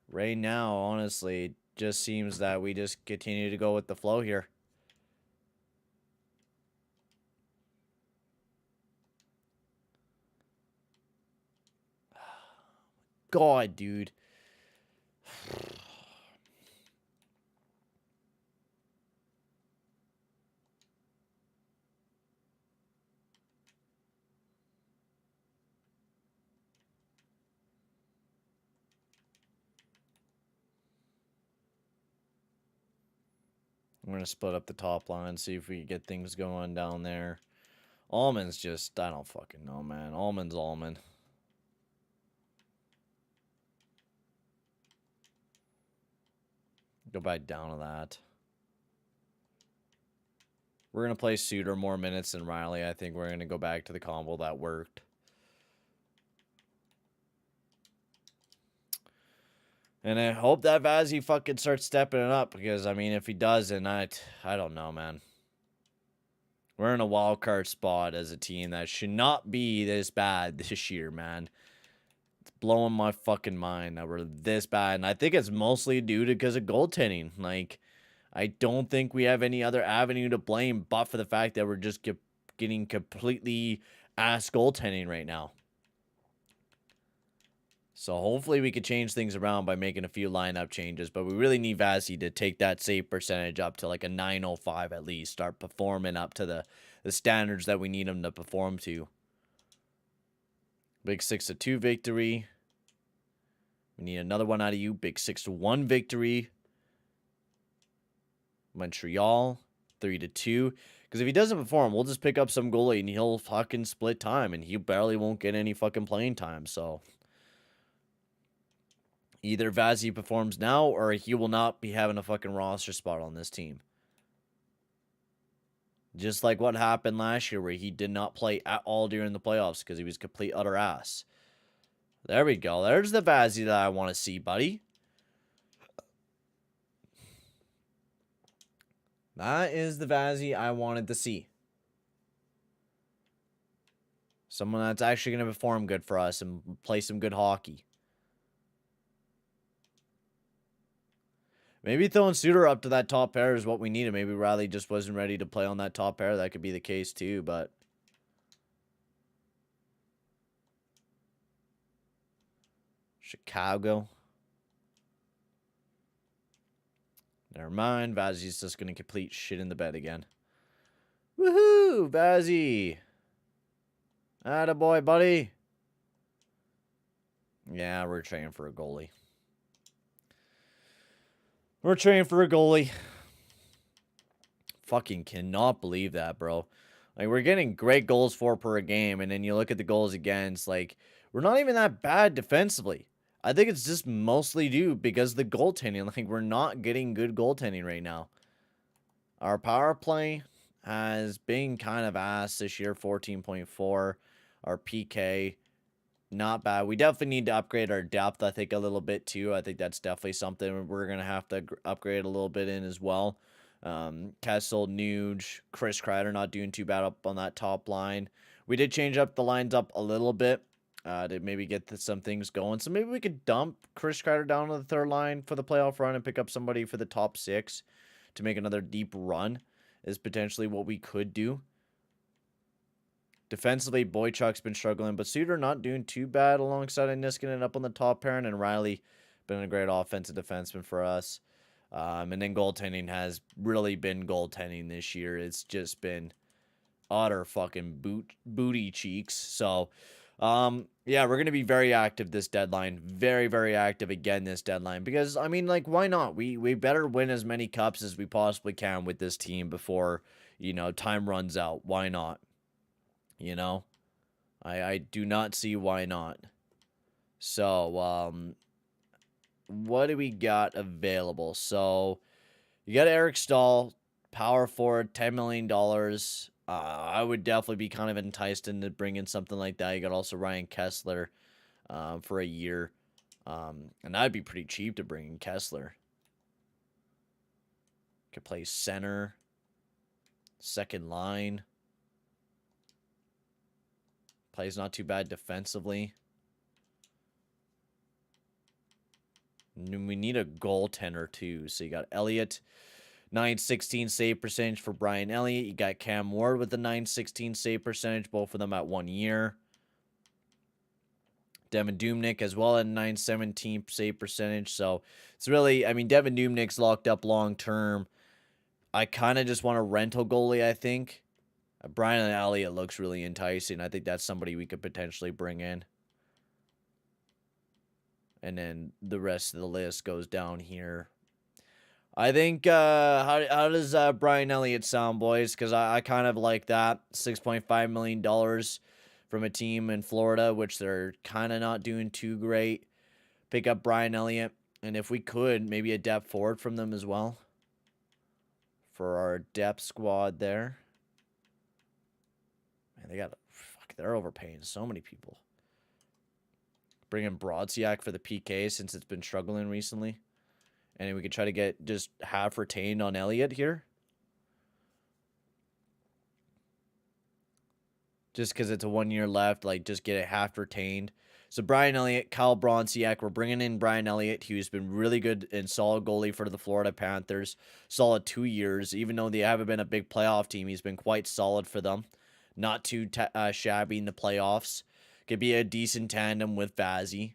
right now, honestly, it just seems that we just continue to go with the flow here. God, dude. We're going to split up the top line, see if we can get things going down there. Almond's just, I don't fucking know, man. Almond's Almond. Go back down to that. We're going to play Suter more minutes than Riley. I think we're going to go back to the combo that worked. And I hope that Vazzy fucking starts stepping it up. Because, I mean, if he does, then I don't know, man. We're in a wild card spot as a team that should not be this bad this year, man. It's blowing my fucking mind that we're this bad. And I think it's mostly due to because of goaltending. Like, I don't think we have any other avenue to blame but for the fact that we're just getting completely ass goaltending right now. So hopefully we could change things around by making a few lineup changes. But we really need Vazzy to take that save percentage up to like a 905 at least. Start performing up to the standards that we need him to perform to. Big 6-2 victory. We need another one out of you. Big 6-1 victory. Montreal 3-2. Because if he doesn't perform, we'll just pick up some goalie and he'll fucking split time. And he barely won't get any fucking playing time. So... either Vazzy performs now, or he will not be having a fucking roster spot on this team. Just like what happened last year where he did not play at all during the playoffs because he was complete utter ass. There we go. There's the Vazzy that I want to see, buddy. That is the Vazzy I wanted to see. Someone that's actually going to perform good for us and play some good hockey. Maybe throwing Suter up to that top pair is what we needed. Maybe Riley just wasn't ready to play on that top pair. That could be the case too, but... Chicago. Never mind. Vazzy's just going to complete shit in the bed again. Woohoo! Vazzy! Attaboy, buddy. Yeah, we're training for a goalie. We're training for a goalie. Fucking cannot believe that, bro. Like, we're getting great goals for per game, and then you look at the goals against, like, we're not even that bad defensively. I think it's just mostly due because of the goaltending. Like, we're not getting good goaltending right now. Our power play has been kind of ass this year, 14.4. Our PK, not bad. We definitely need to upgrade our depth, I think, a little bit, too. I think that's definitely something we're going to have to upgrade a little bit in as well. Kessel, Nuge, Chris Kreider not doing too bad up on that top line. We did change up the lines up a little bit to maybe get some things going. So maybe we could dump Chris Kreider down to the third line for the playoff run and pick up somebody for the top 6 to make another deep run is potentially what we could do. Defensively, Boychuk's been struggling, but Suter not doing too bad alongside Niskanen up on the top pair, and Riley been a great offensive defenseman for us. And then goaltending has really been goaltending this year. It's just been utter fucking booty cheeks. So, yeah, we're going to be very active this deadline. Very, very active again this deadline. Because, I mean, like, why not? We better win as many cups as we possibly can with this team before, you know, time runs out. Why not? You know? I do not see why not. So, what do we got available? So, you got Eric Stahl, power forward, $10 million. I would definitely be kind of enticed into bringing something like that. You got also Ryan Kessler for a year. And that'd be pretty cheap to bring in Kessler. Could play center, second line. Plays not too bad defensively. We need a goaltender too. So you got Elliott, 916 save percentage for Brian Elliott. You got Cam Ward with the 916 save percentage, both of them at 1 year. Devin Dubnyk as well at 917 save percentage. So it's really, I mean, Devin Dubnyk's locked up long term. I kind of just want a rental goalie, I think. Brian Elliott looks really enticing. I think that's somebody we could potentially bring in. And then the rest of the list goes down here. I think, how does Brian Elliott sound, boys? Because I kind of like that. $6.5 million from a team in Florida, which they're kind of not doing too great. Pick up Brian Elliott. And if we could, maybe a depth forward from them as well. For our depth squad there. Man, they're overpaying so many people. Bring in Brodziak for the PK since it's been struggling recently. And we could try to get just half retained on Elliott here. Just because it's a 1 year left, like just get it half retained. So Brian Elliott, Kyle Brodziak, we're bringing in Brian Elliott, who's been really good and solid goalie for the Florida Panthers. Solid 2 years. Even though they haven't been a big playoff team, he's been quite solid for them. Not too shabby in the playoffs. Could be a decent tandem with Vazzy.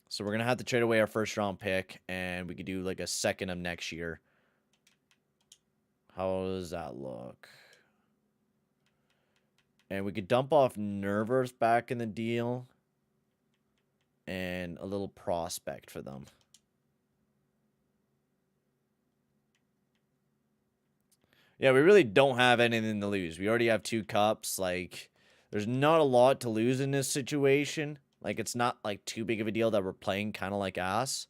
So we're going to have to trade away our first round pick. And we could do like a second of next year. How does that look? And we could dump off Nervers back in the deal. And a little prospect for them. Yeah, we really don't have anything to lose. We already have 2 cups. Like, there's not a lot to lose in this situation. Like, it's not, like, too big of a deal that we're playing kind of like ass.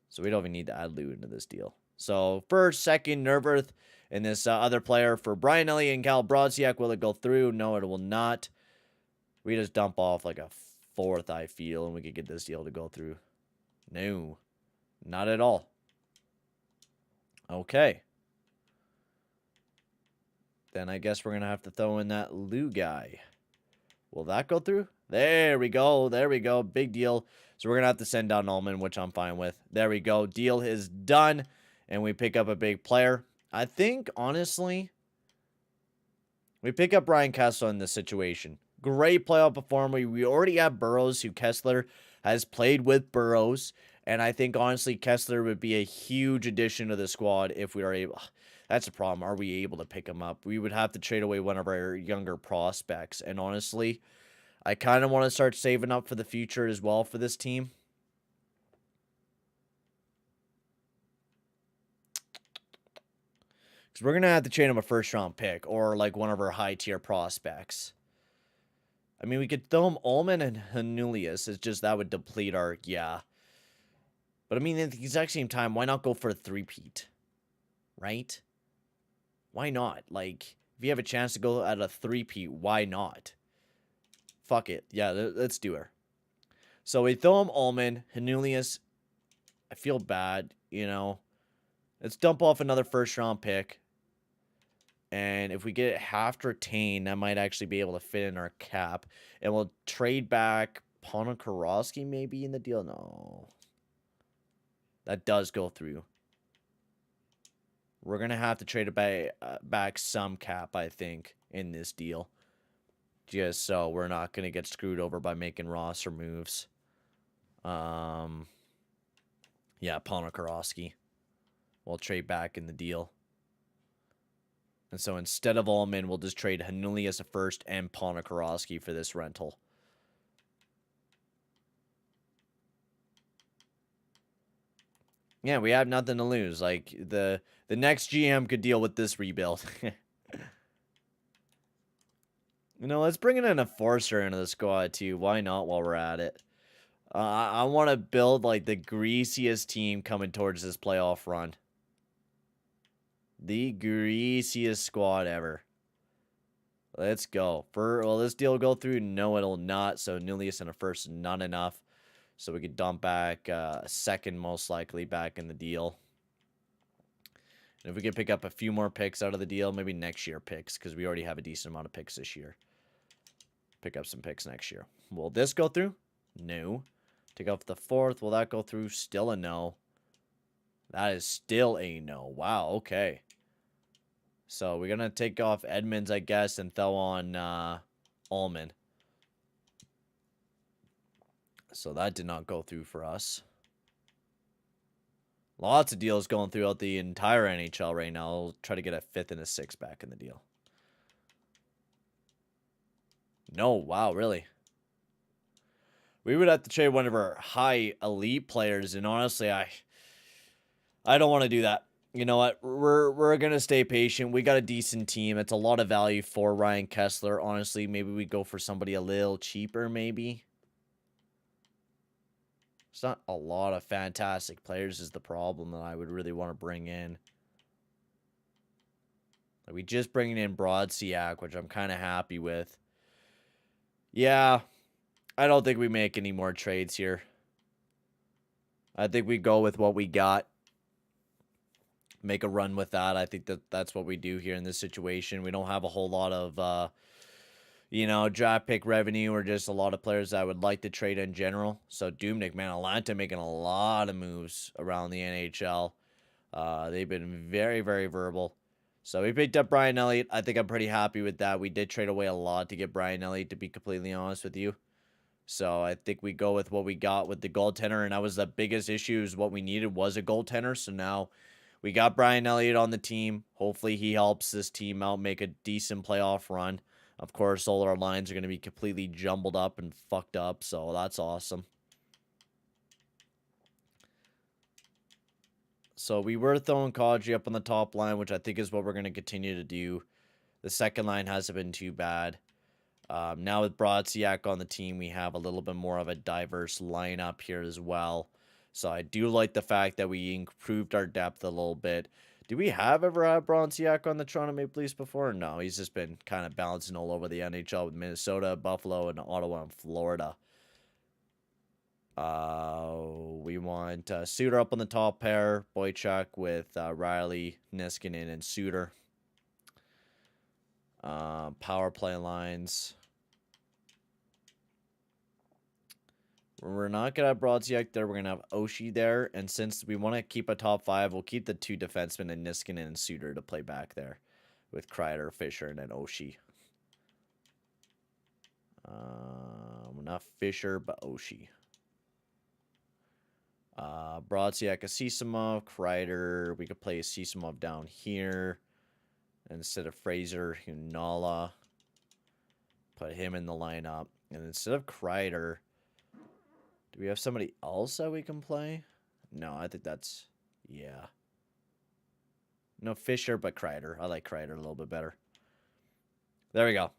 So we don't even need to add Lou into this deal. So first, second, Nerveth, and this other player for Brian Elliott and Cal Brodziak. Will it go through? No, it will not. We just dump off like a fourth, I feel, and we could get this deal to go through. No, not at all. Okay. Then I guess we're going to have to throw in that Lou guy. Will that go through? There we go. There we go. Big deal. So we're going to have to send down Ullman, which I'm fine with. There we go. Deal is done. And we pick up a big player. I think, honestly, we pick up Ryan Kesler in this situation. Great playoff performer. We already have Burrows, who Kesler has played with Burrows. And I think, honestly, Kesler would be a huge addition to the squad if we are able. That's the problem. Are we able to pick him up? We would have to trade away one of our younger prospects. And honestly, I kind of want to start saving up for the future as well for this team. Because we're going to have to trade him a first-round pick or like one of our high-tier prospects. I mean, we could throw him Ullman and Hanulius. It's just that would deplete our, yeah. But I mean, at the exact same time, why not go for a three-peat? Right? Why not? Like, if you have a chance to go at a three-peat, why not? Fuck it. Yeah, let's do her. So we throw him Ullman, Hanulius. I feel bad, you know. Let's dump off another first-round pick. And if we get it half retained, that might actually be able to fit in our cap. And we'll trade back Ponokarowski maybe in the deal. No. That does go through. We're going to have to trade it back some cap, I think, in this deal. Just so we're not going to get screwed over by making roster moves. Yeah, Ponokarowski. We'll trade back in the deal. And so instead of Ullman, we'll just trade Hanuli as a first and Ponokarowski for this rental. Yeah, we have nothing to lose. Like, the next GM could deal with this rebuild. You know, let's bring in an enforcer into the squad, too. Why not while we're at it? I want to build, like, the greasiest team coming towards this playoff run. The greasiest squad ever. Let's go. Will this deal go through? No, it'll not. So, Nulius and a first, not enough. So, we could dump back a second, most likely, back in the deal. And if we could pick up a few more picks out of the deal, maybe next year picks, because we already have a decent amount of picks this year. Pick up some picks next year. Will this go through? No. Take off the fourth. Will that go through? Still a no. That is still a no. Wow, okay. So we're going to take off Edmonds, I guess, and throw on Ullman. So that did not go through for us. Lots of deals going throughout the entire NHL right now. I'll try to get a fifth and a sixth back in the deal. No, wow, really? We would have to trade one of our high elite players, and honestly, I don't want to do that. You know what? We're gonna stay patient. We got a decent team. It's a lot of value for Ryan Kesler. Honestly, maybe we go for somebody a little cheaper, maybe. It's not a lot of fantastic players is the problem that I would really want to bring in. Like we just bringing in Brodziak, which I'm kind of happy with. Yeah, I don't think we make any more trades here. I think we go with what we got. Make a run with that. I think that's what we do here in this situation. We don't have a whole lot of, you know, draft pick revenue or just a lot of players that I would like to trade in general. So Dubnyk, man, Atlanta making a lot of moves around the NHL. They've been very, very verbal. So we picked up Brian Elliott. I think I'm pretty happy with that. We did trade away a lot to get Brian Elliott, to be completely honest with you. So I think we go with what we got with the goaltender, and that was the biggest issue, is what we needed was a goaltender. So now we got Brian Elliott on the team. Hopefully he helps this team out, make a decent playoff run. Of course, all our lines are going to be completely jumbled up and fucked up, so that's awesome. So we were throwing Kadri up on the top line, which I think is what we're going to continue to do. The second line hasn't been too bad. Now with Brodziak on the team, we have a little bit more of a diverse lineup here as well. So I do like the fact that we improved our depth a little bit. Do we have ever had Bronziak on the Toronto Maple Leafs before? No, he's just been kind of bouncing all over the NHL with Minnesota, Buffalo, and Ottawa and Florida. We want Suter up on the top pair. Boychuk with Riley, Niskanen, and Suter. Power play lines. We're not going to have Brodziak there. We're going to have Oshie there. And since we want to keep a top 5, we'll keep the 2 defensemen and Niskanen and Suter to play back there with Kreider, Fisher, and then Oshie. Not Fisher, but Oshie. Brodziak, Asisimov, Kreider. We could play Asisimov down here instead of Fraser, Hunala. Put him in the lineup. And instead of Kreider, do we have somebody else that we can play? No, I think that's... Yeah. No, Fisher, but Kreider. I like Kreider a little bit better. There we go.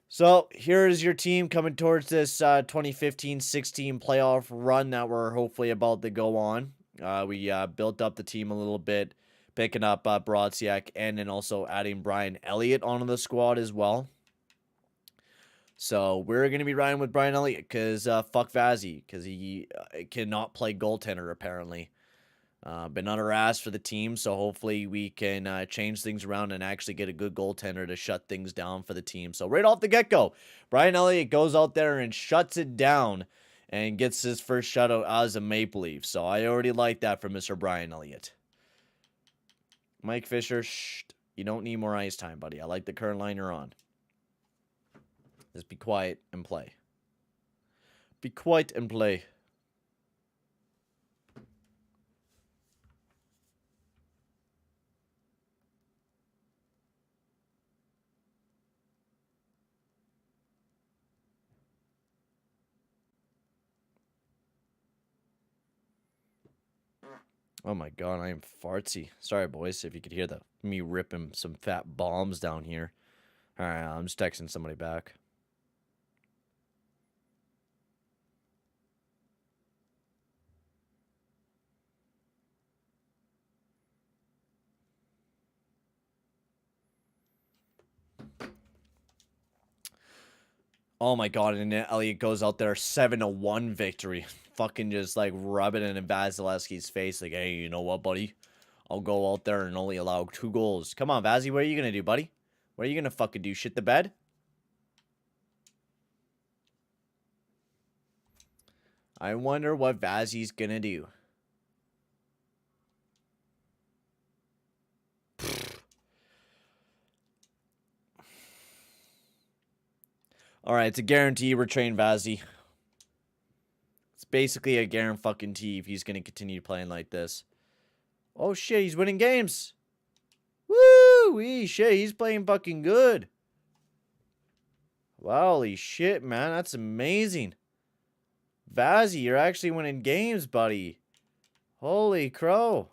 So, here is your team coming towards this 2015-16 playoff run that we're hopefully about to go on. We built up the team a little bit, picking up Brodziak and then also adding Brian Elliott onto the squad as well. So, we're going to be riding with Brian Elliott because fuck Vazzy, because he cannot play goaltender apparently. Been under ass for the team, so hopefully we can change things around and actually get a good goaltender to shut things down for the team. So right off the get-go, Brian Elliott goes out there and shuts it down and gets his first shutout as a Maple Leaf. So I already like that from Mr. Brian Elliott. Mike Fisher, shh, you don't need more ice time, buddy. I like the current line you're on. Just be quiet and play. Be quiet and play. Oh my god, I am fartsy. Sorry, boys, if you could hear me ripping some fat bombs down here. Alright, I'm just texting somebody back. Oh my god, and then Elliott goes out there 7-1 victory. Fucking just like rubbing it in Vasilevsky's face like, hey, you know what, buddy? I'll go out there and only allow 2 goals. Come on, Vazzy, what are you going to do, buddy? What are you going to fucking do? Shit the bed? I wonder what Vazzy's going to do. Alright, it's a guarantee we're trading Vazzy. It's basically a guarantee if he's going to continue playing like this. Oh shit, he's winning games. Woo! Shit, he's playing fucking good. Holy shit, man. That's amazing. Vazzy, you're actually winning games, buddy. Holy crow.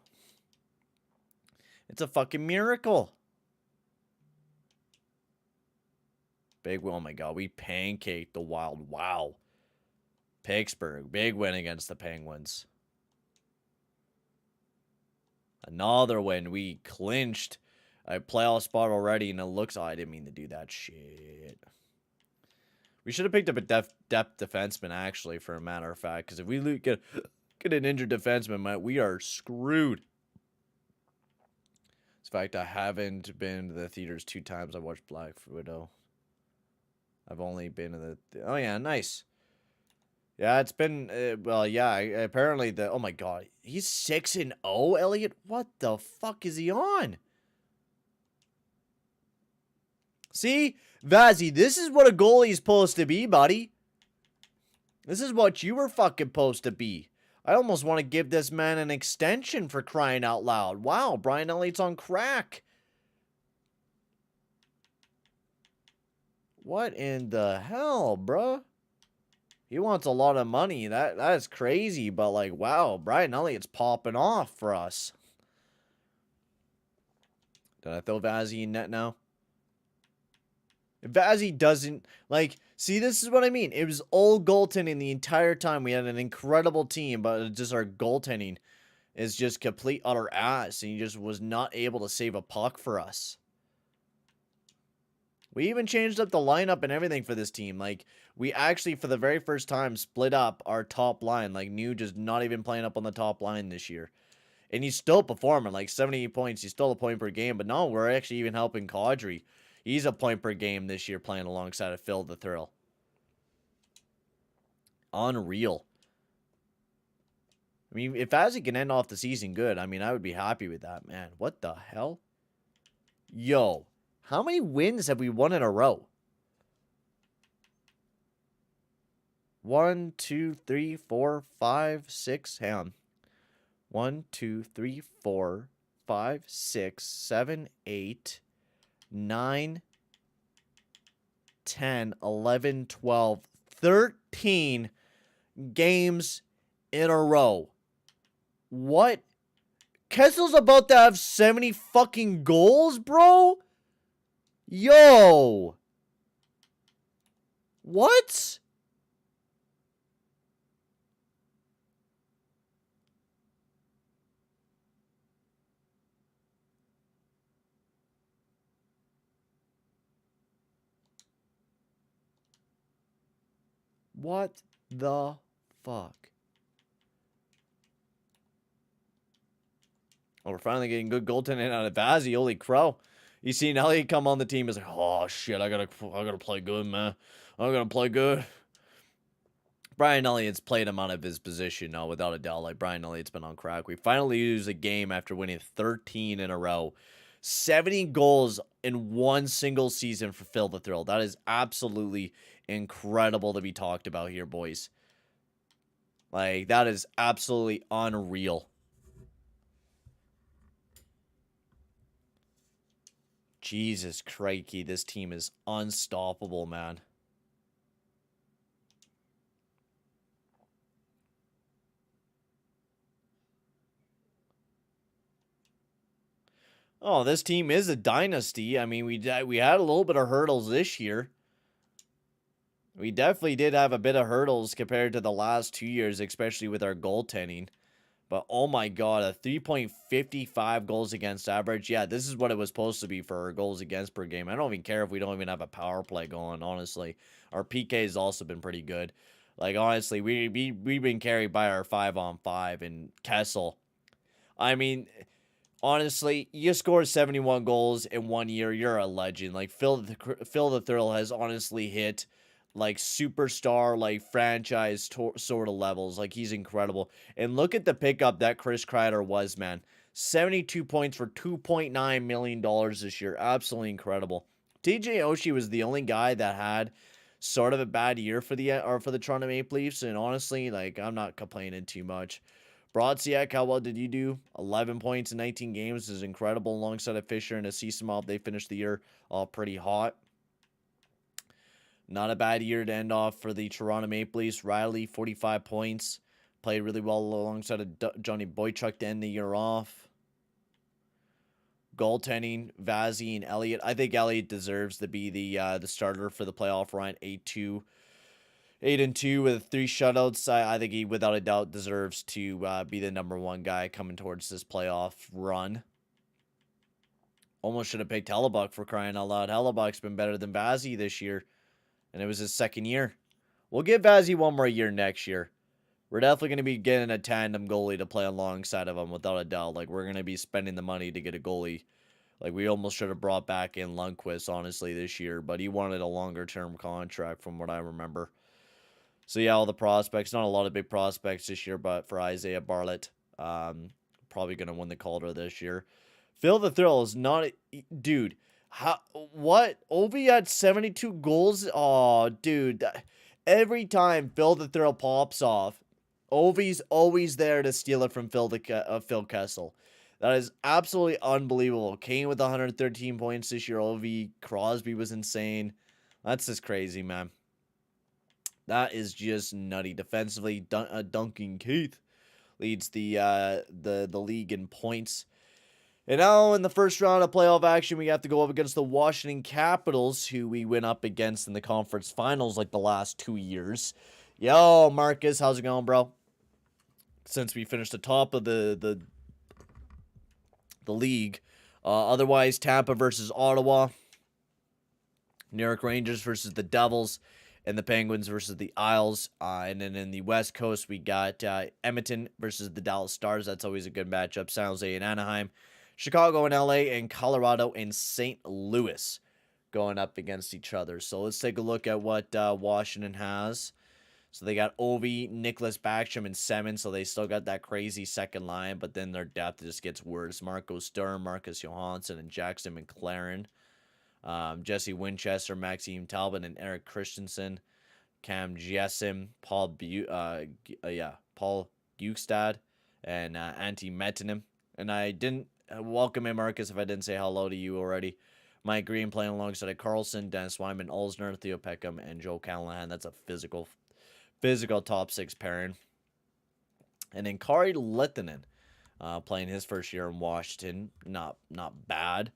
It's a fucking miracle. Big win. Oh my god, we pancaked the Wild. Wow. Pittsburgh, big win against the Penguins. Another win. We clinched a playoff spot already, and it looks... Oh, I didn't mean to do that shit. We should have picked up a depth defenseman, actually, for a matter of fact, because if we get an injured defenseman, man, we are screwed. In fact, I haven't been to the theaters 2 times. I watched Black Widow. I've only been to the... Oh, yeah, nice. Yeah, it's been... well, yeah, apparently the... Oh, my God. He's 6-0, Elliott? What the fuck is he on? See? Vazzy, this is what a goalie's supposed to be, buddy. This is what you were fucking supposed to be. I almost want to give this man an extension for crying out loud. Wow, Brian Elliott's on crack. What in the hell, bruh? He wants a lot of money. That's crazy, but like, wow, Brian Elliott's popping off for us. Did I throw Vazzy in net now? Vazzy doesn't, like, see, this is what I mean. It was all goaltending the entire time. We had an incredible team, but just our goaltending is just complete utter ass, and he just was not able to save a puck for us. We even changed up the lineup and everything for this team. Like, we actually, for the very first time, split up our top line. Like, Nugent not even playing up on the top line this year. And he's still performing, like 78 points. He's still a point per game. But no, we're actually even helping Kadri. He's a point per game this year playing alongside of Phil the Thrill. Unreal. I mean, if Azzy can end off the season good, I mean, I would be happy with that, man. What the hell? Yo, how many wins have we won in a row? 1, 2, 3, 4, 5, 6. Hang on. 1, 2, 3, 4, 5, 6, 7, 8, 9, 10, 11, 12, 13 games in a row. What? Kessel's about to have 70 fucking goals, bro? Yo. What? What the fuck? Oh, we're finally getting good goaltending out of Vazzy. Holy crow. You seen Elliott come on the team, is like, oh shit, I gotta play good, man. I gotta play good. Brian Elliott's played him out of his position now, without a doubt. Like, Brian Elliott's been on crack. We finally lose a game after winning 13 in a row. 70 goals in one single season for Phil the Thrill. That is absolutely incredible to be talked about here, boys. Like, that is absolutely unreal. Jesus crikey, this team is unstoppable, man. Oh, this team is a dynasty. I mean, we had a little bit of hurdles this year. We definitely did have a bit of hurdles compared to the last 2 years, especially with our goaltending. But, oh my god, a 3.55 goals against average. Yeah, this is what it was supposed to be for our goals against per game. I don't even care if we don't even have a power play going, honestly. Our PK has also been pretty good. Like, honestly, we've been carried by our 5-on-5 and Kessel. I mean, honestly, you score 71 goals in 1 year, you're a legend. Like, Phil the Thrill has honestly hit, like, superstar, like, franchise sort of levels. Like, he's incredible. And look at the pickup that Chris Kreider was, man. 72 points for $2.9 million this year. Absolutely incredible. TJ Oshie was the only guy that had sort of a bad year for the Toronto Maple Leafs. And honestly, like, I'm not complaining too much. Brodziak, how well did you do? 11 points in 19 games is incredible alongside of Fisher and a Seasamov. They finished the year pretty hot. Not a bad year to end off for the Toronto Maple Leafs. Riley, 45 points. Played really well alongside of Johnny Boychuk to end the year off. Goaltending, Vazzy and Elliott. I think Elliott deserves to be the starter for the playoff run. 8-2 with 3 shutouts. I think he, without a doubt, deserves to be the #1 guy coming towards this playoff run. Almost should have picked Hellebuck, for crying out loud. Hellebuck's been better than Vazzy this year, and it was his second year. We'll give Vazzy one more year next year. We're definitely going to be getting a tandem goalie to play alongside of him, without a doubt. Like, we're going to be spending the money to get a goalie. Like, we almost should have brought back in Lundqvist, honestly, this year, but he wanted a longer-term contract from what I remember. So, yeah, all the prospects. Not a lot of big prospects this year, but for Isaiah Bartlett, probably going to win the Calder this year. Phil the Thrill is not... Dude, what? Ovi had 72 goals? Oh, dude. Every time Phil the Thrill pops off, Ovi's always there to steal it from Phil Kessel. That is absolutely unbelievable. Kane with 113 points this year. Ovi, Crosby was insane. That's just crazy, man. That is just nutty. Defensively, Duncan Keith leads the league in points. And now in the first round of playoff action, we have to go up against the Washington Capitals, who we went up against in the conference finals like the last 2 years. Yo, Marcus, how's it going, bro? Since we finished the top of the league. Otherwise, Tampa versus Ottawa. New York Rangers versus the Devils. And the Penguins versus the Isles. And then in the West Coast, we got Edmonton versus the Dallas Stars. That's always a good matchup. San Jose and Anaheim. Chicago and LA, and Colorado and St. Louis going up against each other. So let's take a look at what Washington has. So they got Ovi, Nicholas Backstrom, and Simmons. So they still got that crazy second line, but then their depth just gets worse. Marco Sturm, Marcus Johansson, and Jackson McLaren. Jesse Winchester, Maxime Talbot, and Eric Christensen. Cam Jessim, Paul Bukestad, and Antti Mettinen. And I didn't welcome in, Marcus, if I didn't say hello to you already. Mike Green playing alongside Carlson, Dennis Wyman, Olsner, Theo Peckham, and Joe Callahan. That's a physical top six pairing. And then Kari Lehtinen playing his first year in Washington. Not bad.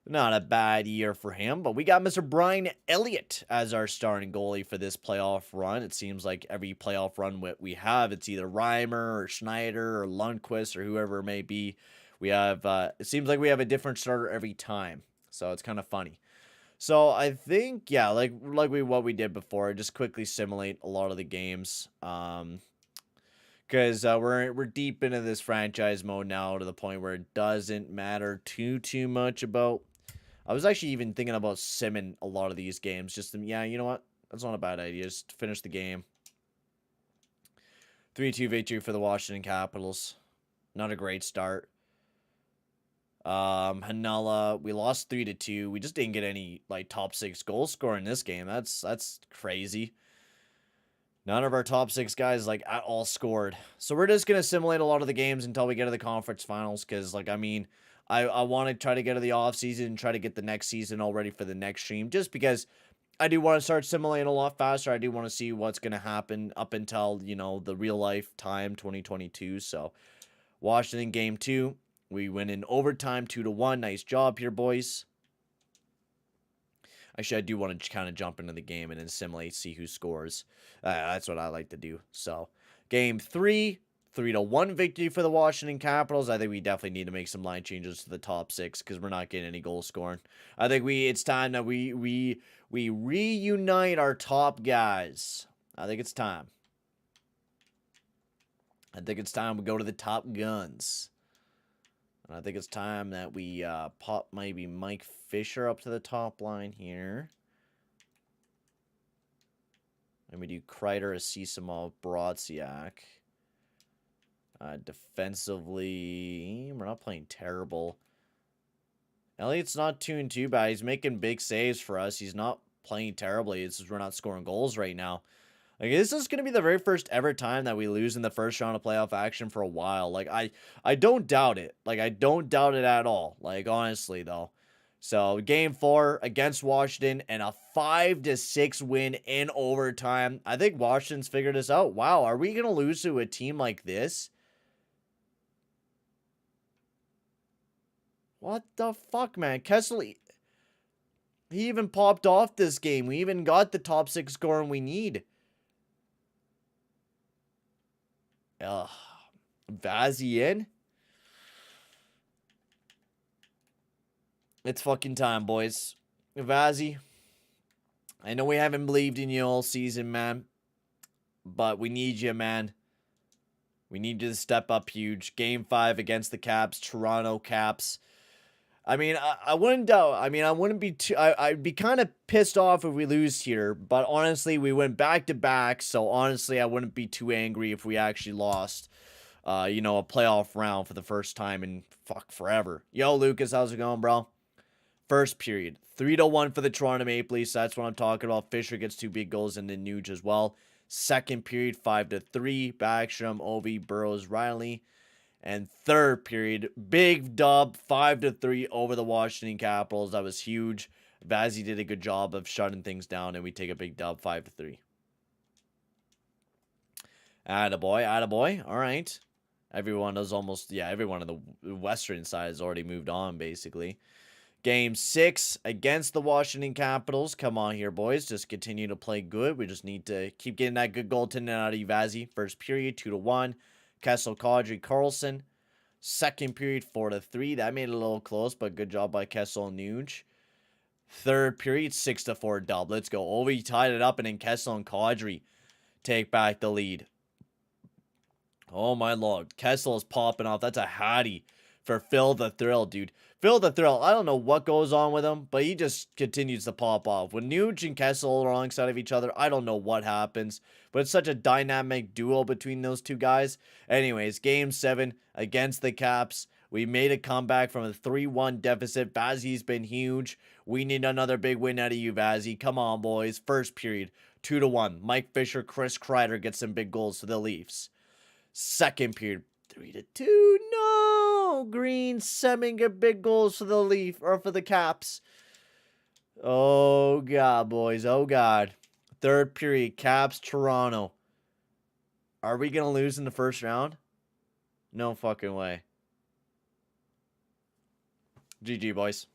Not a bad year for him. But we got Mr. Brian Elliott as our starting goalie for this playoff run. It seems like every playoff run we have, it's either Reimer or Schneider or Lundqvist or whoever it may be. We have, it seems like we have a different starter every time. So it's kind of funny. So I think, yeah, like what we did before, just quickly simulate a lot of the games. Because we're deep into this franchise mode now to the point where it doesn't matter too much about. I was actually even thinking about simming a lot of these games. Just to, yeah, you know what? That's not a bad idea. Just finish the game. 3-2 victory for the Washington Capitals. Not a great start. Hanala, we lost 3-2. We just didn't get any like top 6 goal scorer in this game. That's crazy. None of our top 6 guys like at all scored. So we're just gonna simulate a lot of the games until we get to the conference finals. Cause like I mean, I want to try to get to the off season and try to get the next season all ready for the next stream. Just because I do want to start simulating a lot faster. I do want to see what's gonna happen up until, you know, the real life time 2022. So Washington game 2. We win in overtime 2-1. Nice job here, boys. Actually, I do want to kind of jump into the game and then simulate, see who scores. That's what I like to do. So, game 3, 3-1 victory for the Washington Capitals. I think we definitely need to make some line changes to the top 6 because we're not getting any goal scoring. I think it's time that we reunite our top guys. I think it's time. I think it's time we go to the top guns. And I think it's time that we pop maybe Mike Fisher up to the top line here. And we do Kreider, Asisimov, Brodziak. Defensively, we're not playing terrible. Elliott's not doing too bad. He's making big saves for us. He's not playing terribly. It's just we're not scoring goals right now. Like, this is going to be the very first ever time that we lose in the first round of playoff action for a while. Like, I don't doubt it. Like, I don't doubt it at all. Like, honestly, though. So, game 4 against Washington and a 5-6 win in overtime. I think Washington's figured this out. Wow, are we going to lose to a team like this? What the fuck, man? Kessel, he even popped off this game. We even got the top 6 scoring we need. Vazzy in. It's fucking time, boys. Vazzy, I know we haven't believed in you all season, man. But we need you, man. We need you to step up huge. Game 5 against the Caps. Toronto Caps. I mean, I wouldn't doubt. I mean, I wouldn't be too. I'd be kind of pissed off if we lose here. But honestly, we went back to back. So honestly, I wouldn't be too angry if we actually lost. You know, a playoff round for the first time in forever. Yo, Lucas, how's it going, bro? First period, 3-1 for the Toronto Maple Leafs. That's what I'm talking about. Fisher gets 2 big goals and then Nuge as well. Second period, 5-3. Backstrom, Ovi, Burrows, Riley. And third period, big dub, 5-3 over the Washington Capitals. That was huge. Vazzy did a good job of shutting things down, and we take a big dub, 5-3. Attaboy, attaboy. All right. Everyone is almost, yeah, everyone on the Western side has already moved on, basically. Game 6 against the Washington Capitals. Come on here, boys. Just continue to play good. We just need to keep getting that good goaltending out of Uvazi. First period, 2-1. Kessel, Kadri, Carlson. Second period, 4-3. That made it a little close, but good job by Kessel and Nuge. Third period, 6-4 dub. Let's go. Ovi tied it up, and then Kessel and Kadri take back the lead. Oh, my lord. Kessel is popping off. That's a hattie for Phil the Thrill, dude. Phil the Thrill, I don't know what goes on with him, but he just continues to pop off. When Nuge and Kessel are alongside of each other, I don't know what happens, but it's such a dynamic duo between those two guys. Anyways, Game 7 against the Caps. We made a comeback from a 3-1 deficit. Vazzy's been huge. We need another big win out of you, Vazzy. Come on, boys. First period, 2-1. Mike Fisher, Chris Kreider get some big goals for the Leafs. Second period, 3-2. No, Green Semming get big goals for the Leaf or for the Caps. Oh god, boys. Oh god. Third period, Caps Toronto. Are we gonna lose in the first round? No fucking way. GG, boys.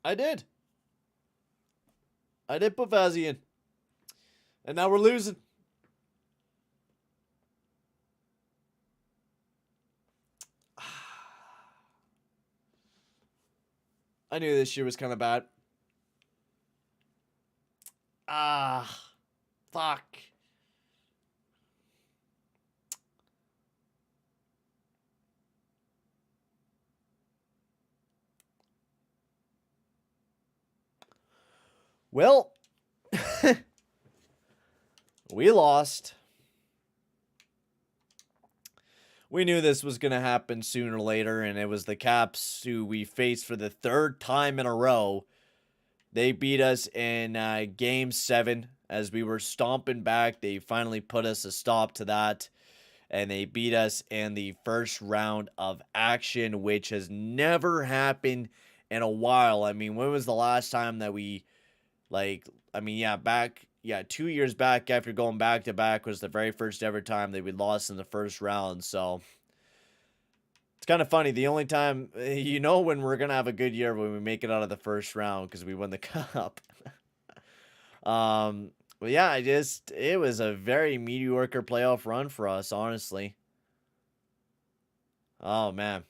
I did put Vazzy in. And now we're losing. I knew this year was kind of bad. Fuck. Well, we lost. We knew this was going to happen sooner or later, and it was the Caps who we faced for the third time in a row. They beat us in Game 7 as we were stomping back. They finally put us a stop to that, and they beat us in the first round of action, which has never happened in a while. I mean, when was the last time that we, 2 years back after going back-to-back was the very first ever time that we lost in the first round. So it's kind of funny. The only time, when we're going to have a good year when we make it out of the first round because we win the cup. But yeah, it was a very mediocre playoff run for us, honestly. Oh, man.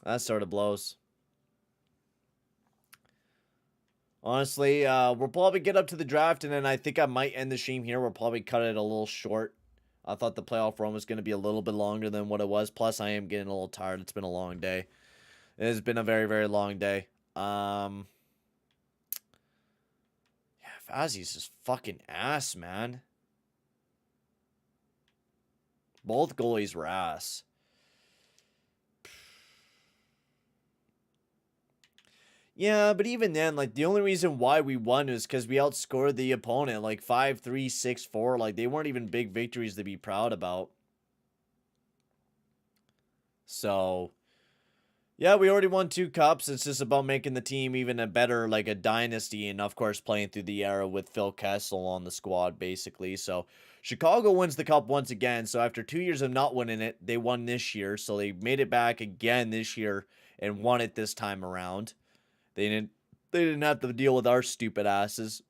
That sort of blows. Honestly, we'll probably get up to the draft, and then I think I might end the stream here. We'll probably cut it a little short. I thought the playoff run was going to be a little bit longer than what it was. Plus, I am getting a little tired. It's been a long day. It has been a very, very long day. Yeah, Vazzy's just fucking ass, man. Both goalies were ass. Yeah, but even then, the only reason why we won is because we outscored the opponent, 5-3, 6-4. They weren't even big victories to be proud about. So, yeah, we already won 2 cups. It's just about making the team even a better, a dynasty, and, of course, playing through the era with Phil Kessel on the squad, basically. So, Chicago wins the cup once again. So, after 2 years of not winning it, they won this year. So, they made it back again this year and won it this time around. They didn't have to deal with our stupid asses.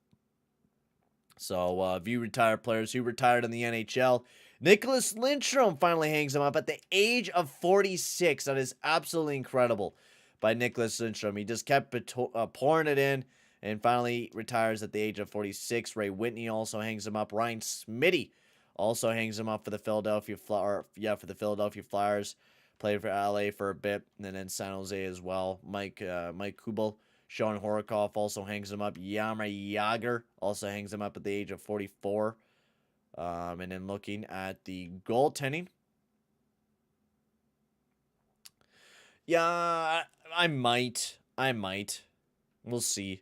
So, view retired players who retired in the NHL. Nicholas Lindstrom finally hangs him up at the age of 46. That is absolutely incredible by Nicholas Lindstrom. He just kept pouring it in and finally retires at the age of 46. Ray Whitney also hangs him up. Ryan Smitty also hangs him up for the Philadelphia Flyers. Played for LA for a bit, and then San Jose as well. Mike Kubel, Sean Horikoff also hangs him up. Yammer Yager also hangs him up at the age of 44. And then looking at the goaltending. Yeah, I might. We'll see.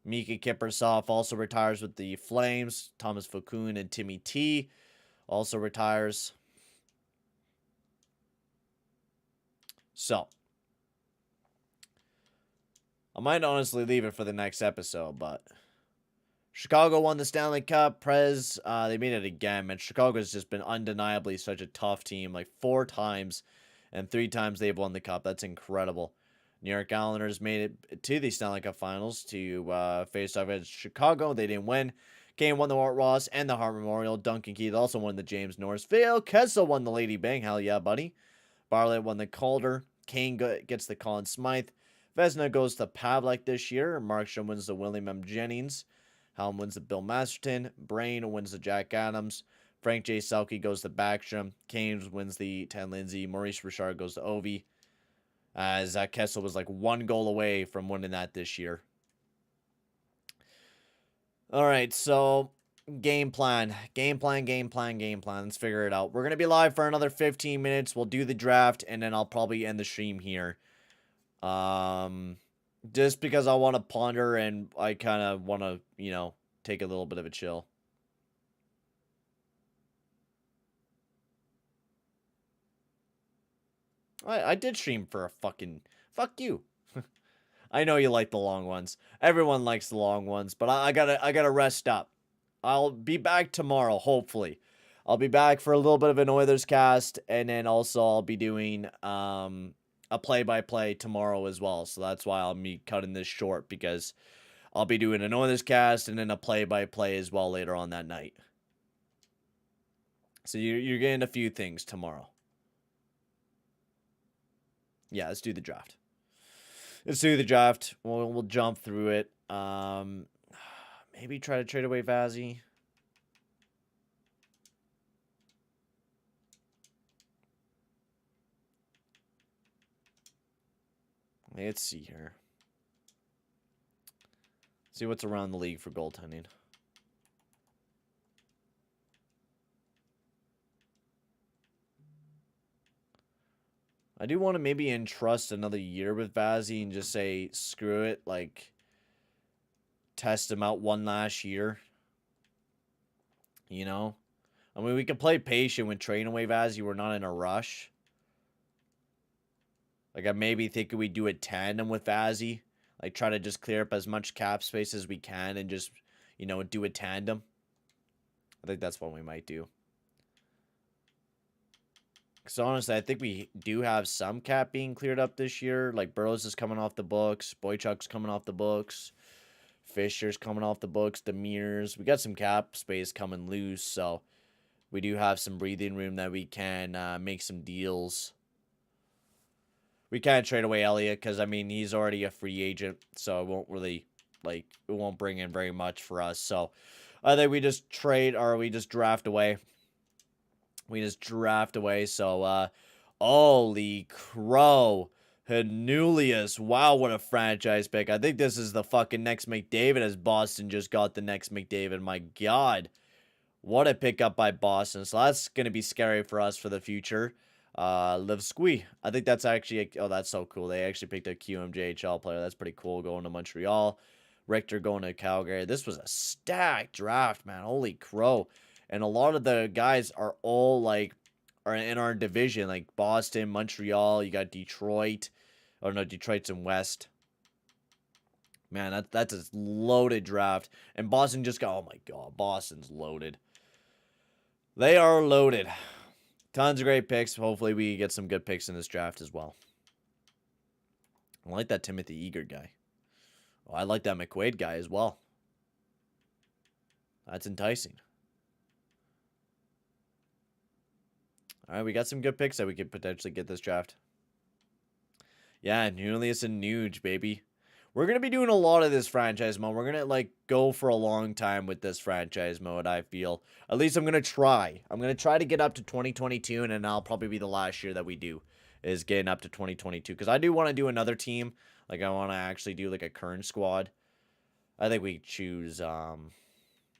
Mika Kiprusoff also retires with the Flames. Thomas Foucault and Timmy T also retires. So, I might honestly leave it for the next episode, but Chicago won the Stanley Cup. Prez, they made it again, man. Chicago's just been undeniably such a tough team, like 4 times, and 3 times they've won the Cup. That's incredible. New York Islanders made it to the Stanley Cup Finals to face off against Chicago. They didn't win. Kane won the Wart Ross and the Hart Memorial. Duncan Keith also won the James Norris. Phil Kessel won the Lady Bang. Hell yeah, buddy. Barlett won the Calder. Kane gets the Conn Smythe. Vezina goes to Pavlik this year. Markstrom wins the William M. Jennings. Helm wins the Bill Masterton. Brain wins the Jack Adams. Frank J. Selke goes to Backstrom. Kane wins the Ted Lindsay. Maurice Richard goes to Ovi. As Kessel was like 1 goal away from winning that this year. All right, so game plan. Let's figure it out. We're going to be live for another 15 minutes. We'll do the draft, and then I'll probably end the stream here. Just because I want to ponder and I kind of want to, you know, take a little bit of a chill. I did stream for a fucking... Fuck you. I know you like the long ones. Everyone likes the long ones, but I gotta rest up. I'll be back tomorrow, hopefully. I'll be back for a little bit of an Oilers cast, and then also I'll be doing a play-by-play tomorrow as well. So that's why I'll be cutting this short, because I'll be doing an Oilers cast and then a play-by-play as well later on that night. So you're getting a few things tomorrow. Yeah, let's do the draft. Let's do the draft. We'll jump through it. Maybe try to trade away Vazzy. Let's see here. See what's around the league for goaltending. I do want to maybe entrust another year with Vazzy and just say, screw it, like, test him out one last year. You know? I mean, we can play patient with trading away Vazzy. We're not in a rush. Like, I maybe thinking we do a tandem with Vazzy. Like, try to just clear up as much cap space as we can and just, you know, do a tandem. I think that's what we might do. Because honestly, I think we do have some cap being cleared up this year. Like, Burrows is coming off the books. Boychuk's coming off the books. Fisher's coming off the books. Demers. We got some cap space coming loose. So, we do have some breathing room that we can make some deals. We can't trade away Elliott because, I mean, he's already a free agent. So, it won't really, like, it won't bring in very much for us. So, I think we just trade or we just draft away. We just draft away. So, holy crow. Hanulius. Wow, what a franchise pick. I think this is the fucking next McDavid, as Boston just got the next McDavid. My God. What a pickup by Boston. So that's going to be scary for us for the future. Liv Squee. I think that's actually... oh, that's so cool. They actually picked a QMJHL player. That's pretty cool, going to Montreal. Richter going to Calgary. This was a stacked draft, man. Holy crow. And a lot of the guys are all, like, are in our division. Like, Boston, Montreal. You got Detroit. Oh, no, Detroit's in West. Man, that's a loaded draft. And Boston just got... oh, my God. Boston's loaded. They are loaded. Tons of great picks. Hopefully, we get some good picks in this draft as well. I like that Timothy Eager guy. Oh, I like that McQuaid guy as well. That's enticing. All right, we got some good picks that we could potentially get this draft. Yeah, Nulius and Nuge, baby. We're going to be doing a lot of this franchise mode. We're going to, like, go for a long time with this franchise mode, I feel. At least I'm going to try. I'm going to try to get up to 2022, and then that'll probably be the last year that we do, is getting up to 2022. Because I do want to do another team. Like, I want to actually do, like, a current squad. I think we choose, yeah,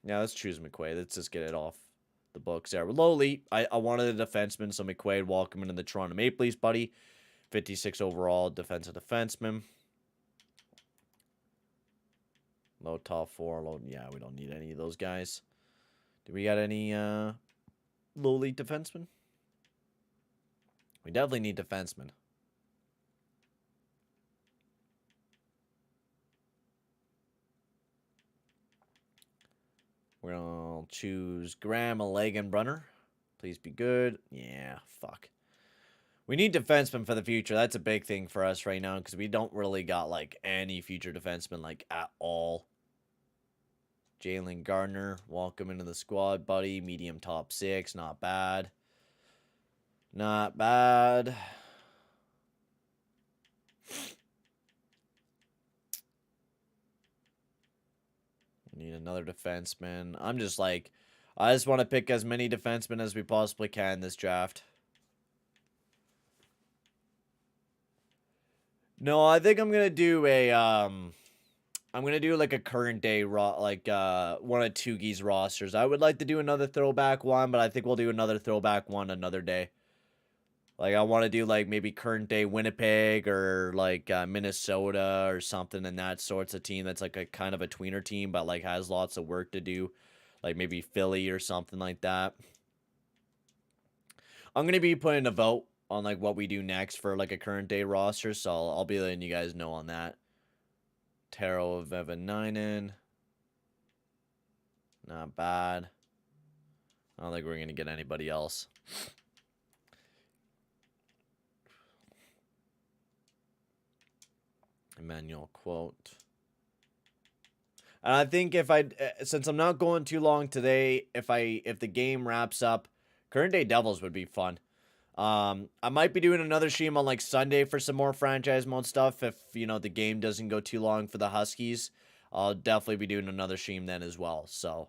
let's choose McQuaid. Let's just get it off the books there. Lowly, I wanted a defenseman, so McQuaid, welcome into the Toronto Maple Leafs, buddy. 56 overall, defensive defenseman. Low top 4, low, yeah, we don't need any of those guys. Do we got any lowly defensemen? We definitely need defensemen. We're going to choose Graham Legenbrunner. Please be good. Yeah, fuck. We need defensemen for the future. That's a big thing for us right now because we don't really got, like, any future defensemen, like, at all. Jalen Gardner, welcome into the squad, buddy. Medium top 6, not bad. Not bad. We need another defenseman. I'm just like, I just want to pick as many defensemen as we possibly can this draft. No, I think I'm gonna do a I'm gonna do like a current day like one of Tugi's rosters. I would like to do another throwback one, but I think we'll do another throwback one another day. Like I want to do like maybe current day Winnipeg or like Minnesota or something, and that sorts of team that's like a kind of a tweener team, but like has lots of work to do. Like maybe Philly or something like that. I'm gonna be putting a vote on like what we do next for like a current day roster, so I'll be letting you guys know on that. Taro of Evanainen. Not bad. I don't think we're gonna get anybody else. Emmanuel quote. And I think if since I'm not going too long today, if the game wraps up, current day Devils would be fun. I might be doing another stream on like Sunday for some more franchise mode stuff. If you know the game doesn't go too long for the Huskies, I'll definitely be doing another stream then as well. So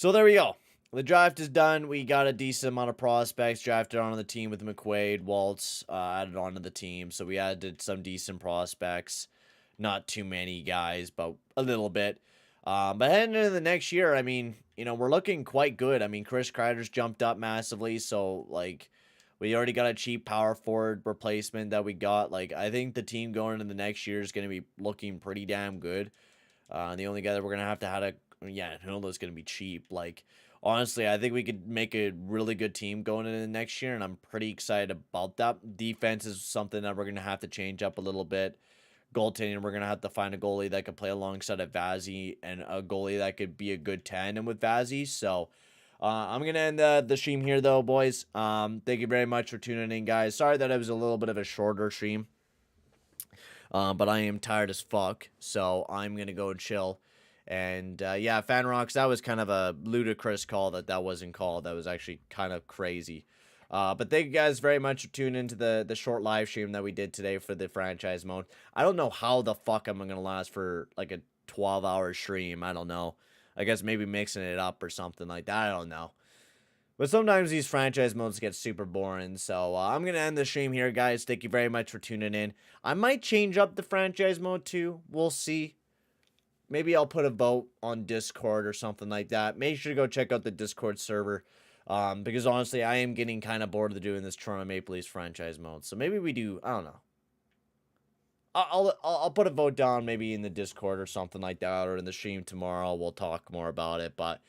there we go. The draft is done. We got a decent amount of prospects drafted onto the team with McQuaid, Waltz added onto the team. So we added some decent prospects. Not too many guys, but a little bit. But heading into the next year, I mean, you know, we're looking quite good. I mean, Chris Kreider's jumped up massively. So, like, we already got a cheap power forward replacement that we got. Like, I think the team going into the next year is going to be looking pretty damn good. The only guy that we're going to have to yeah, Hinoda's going to be cheap. Like, honestly, I think we could make a really good team going into the next year, and I'm pretty excited about that. Defense is something that we're going to have to change up a little bit. Goaltending, we're going to have to find a goalie that could play alongside of Vazzy and a goalie that could be a good tandem with Vazzy. So, I'm going to end the stream here, though, boys. Thank you very much for tuning in, guys. Sorry that it was a little bit of a shorter stream. But I am tired as fuck, so I'm going to go and chill. And, yeah, Fan Rocks, that was kind of a ludicrous call that wasn't called. That was actually kind of crazy. But thank you guys very much for tuning into the short live stream that we did today for the franchise mode. I don't know how the fuck I'm going to last for, like, a 12-hour stream. I don't know. I guess maybe mixing it up or something like that. I don't know. But sometimes these franchise modes get super boring. So I'm going to end the stream here, guys. Thank you very much for tuning in. I might change up the franchise mode, too. We'll see. Maybe I'll put a vote on Discord or something like that. Make sure to go check out the Discord server. Because honestly, I am getting kind of bored of doing this Toronto Maple Leafs franchise mode. So maybe we do, I don't know. I'll put a vote down maybe in the Discord or something like that, or in the stream tomorrow. We'll talk more about it. But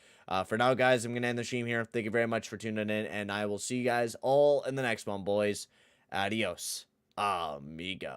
for now, guys, I'm going to end the stream here. Thank you very much for tuning in, and I will see you guys all in the next one, boys. Adios, amigo.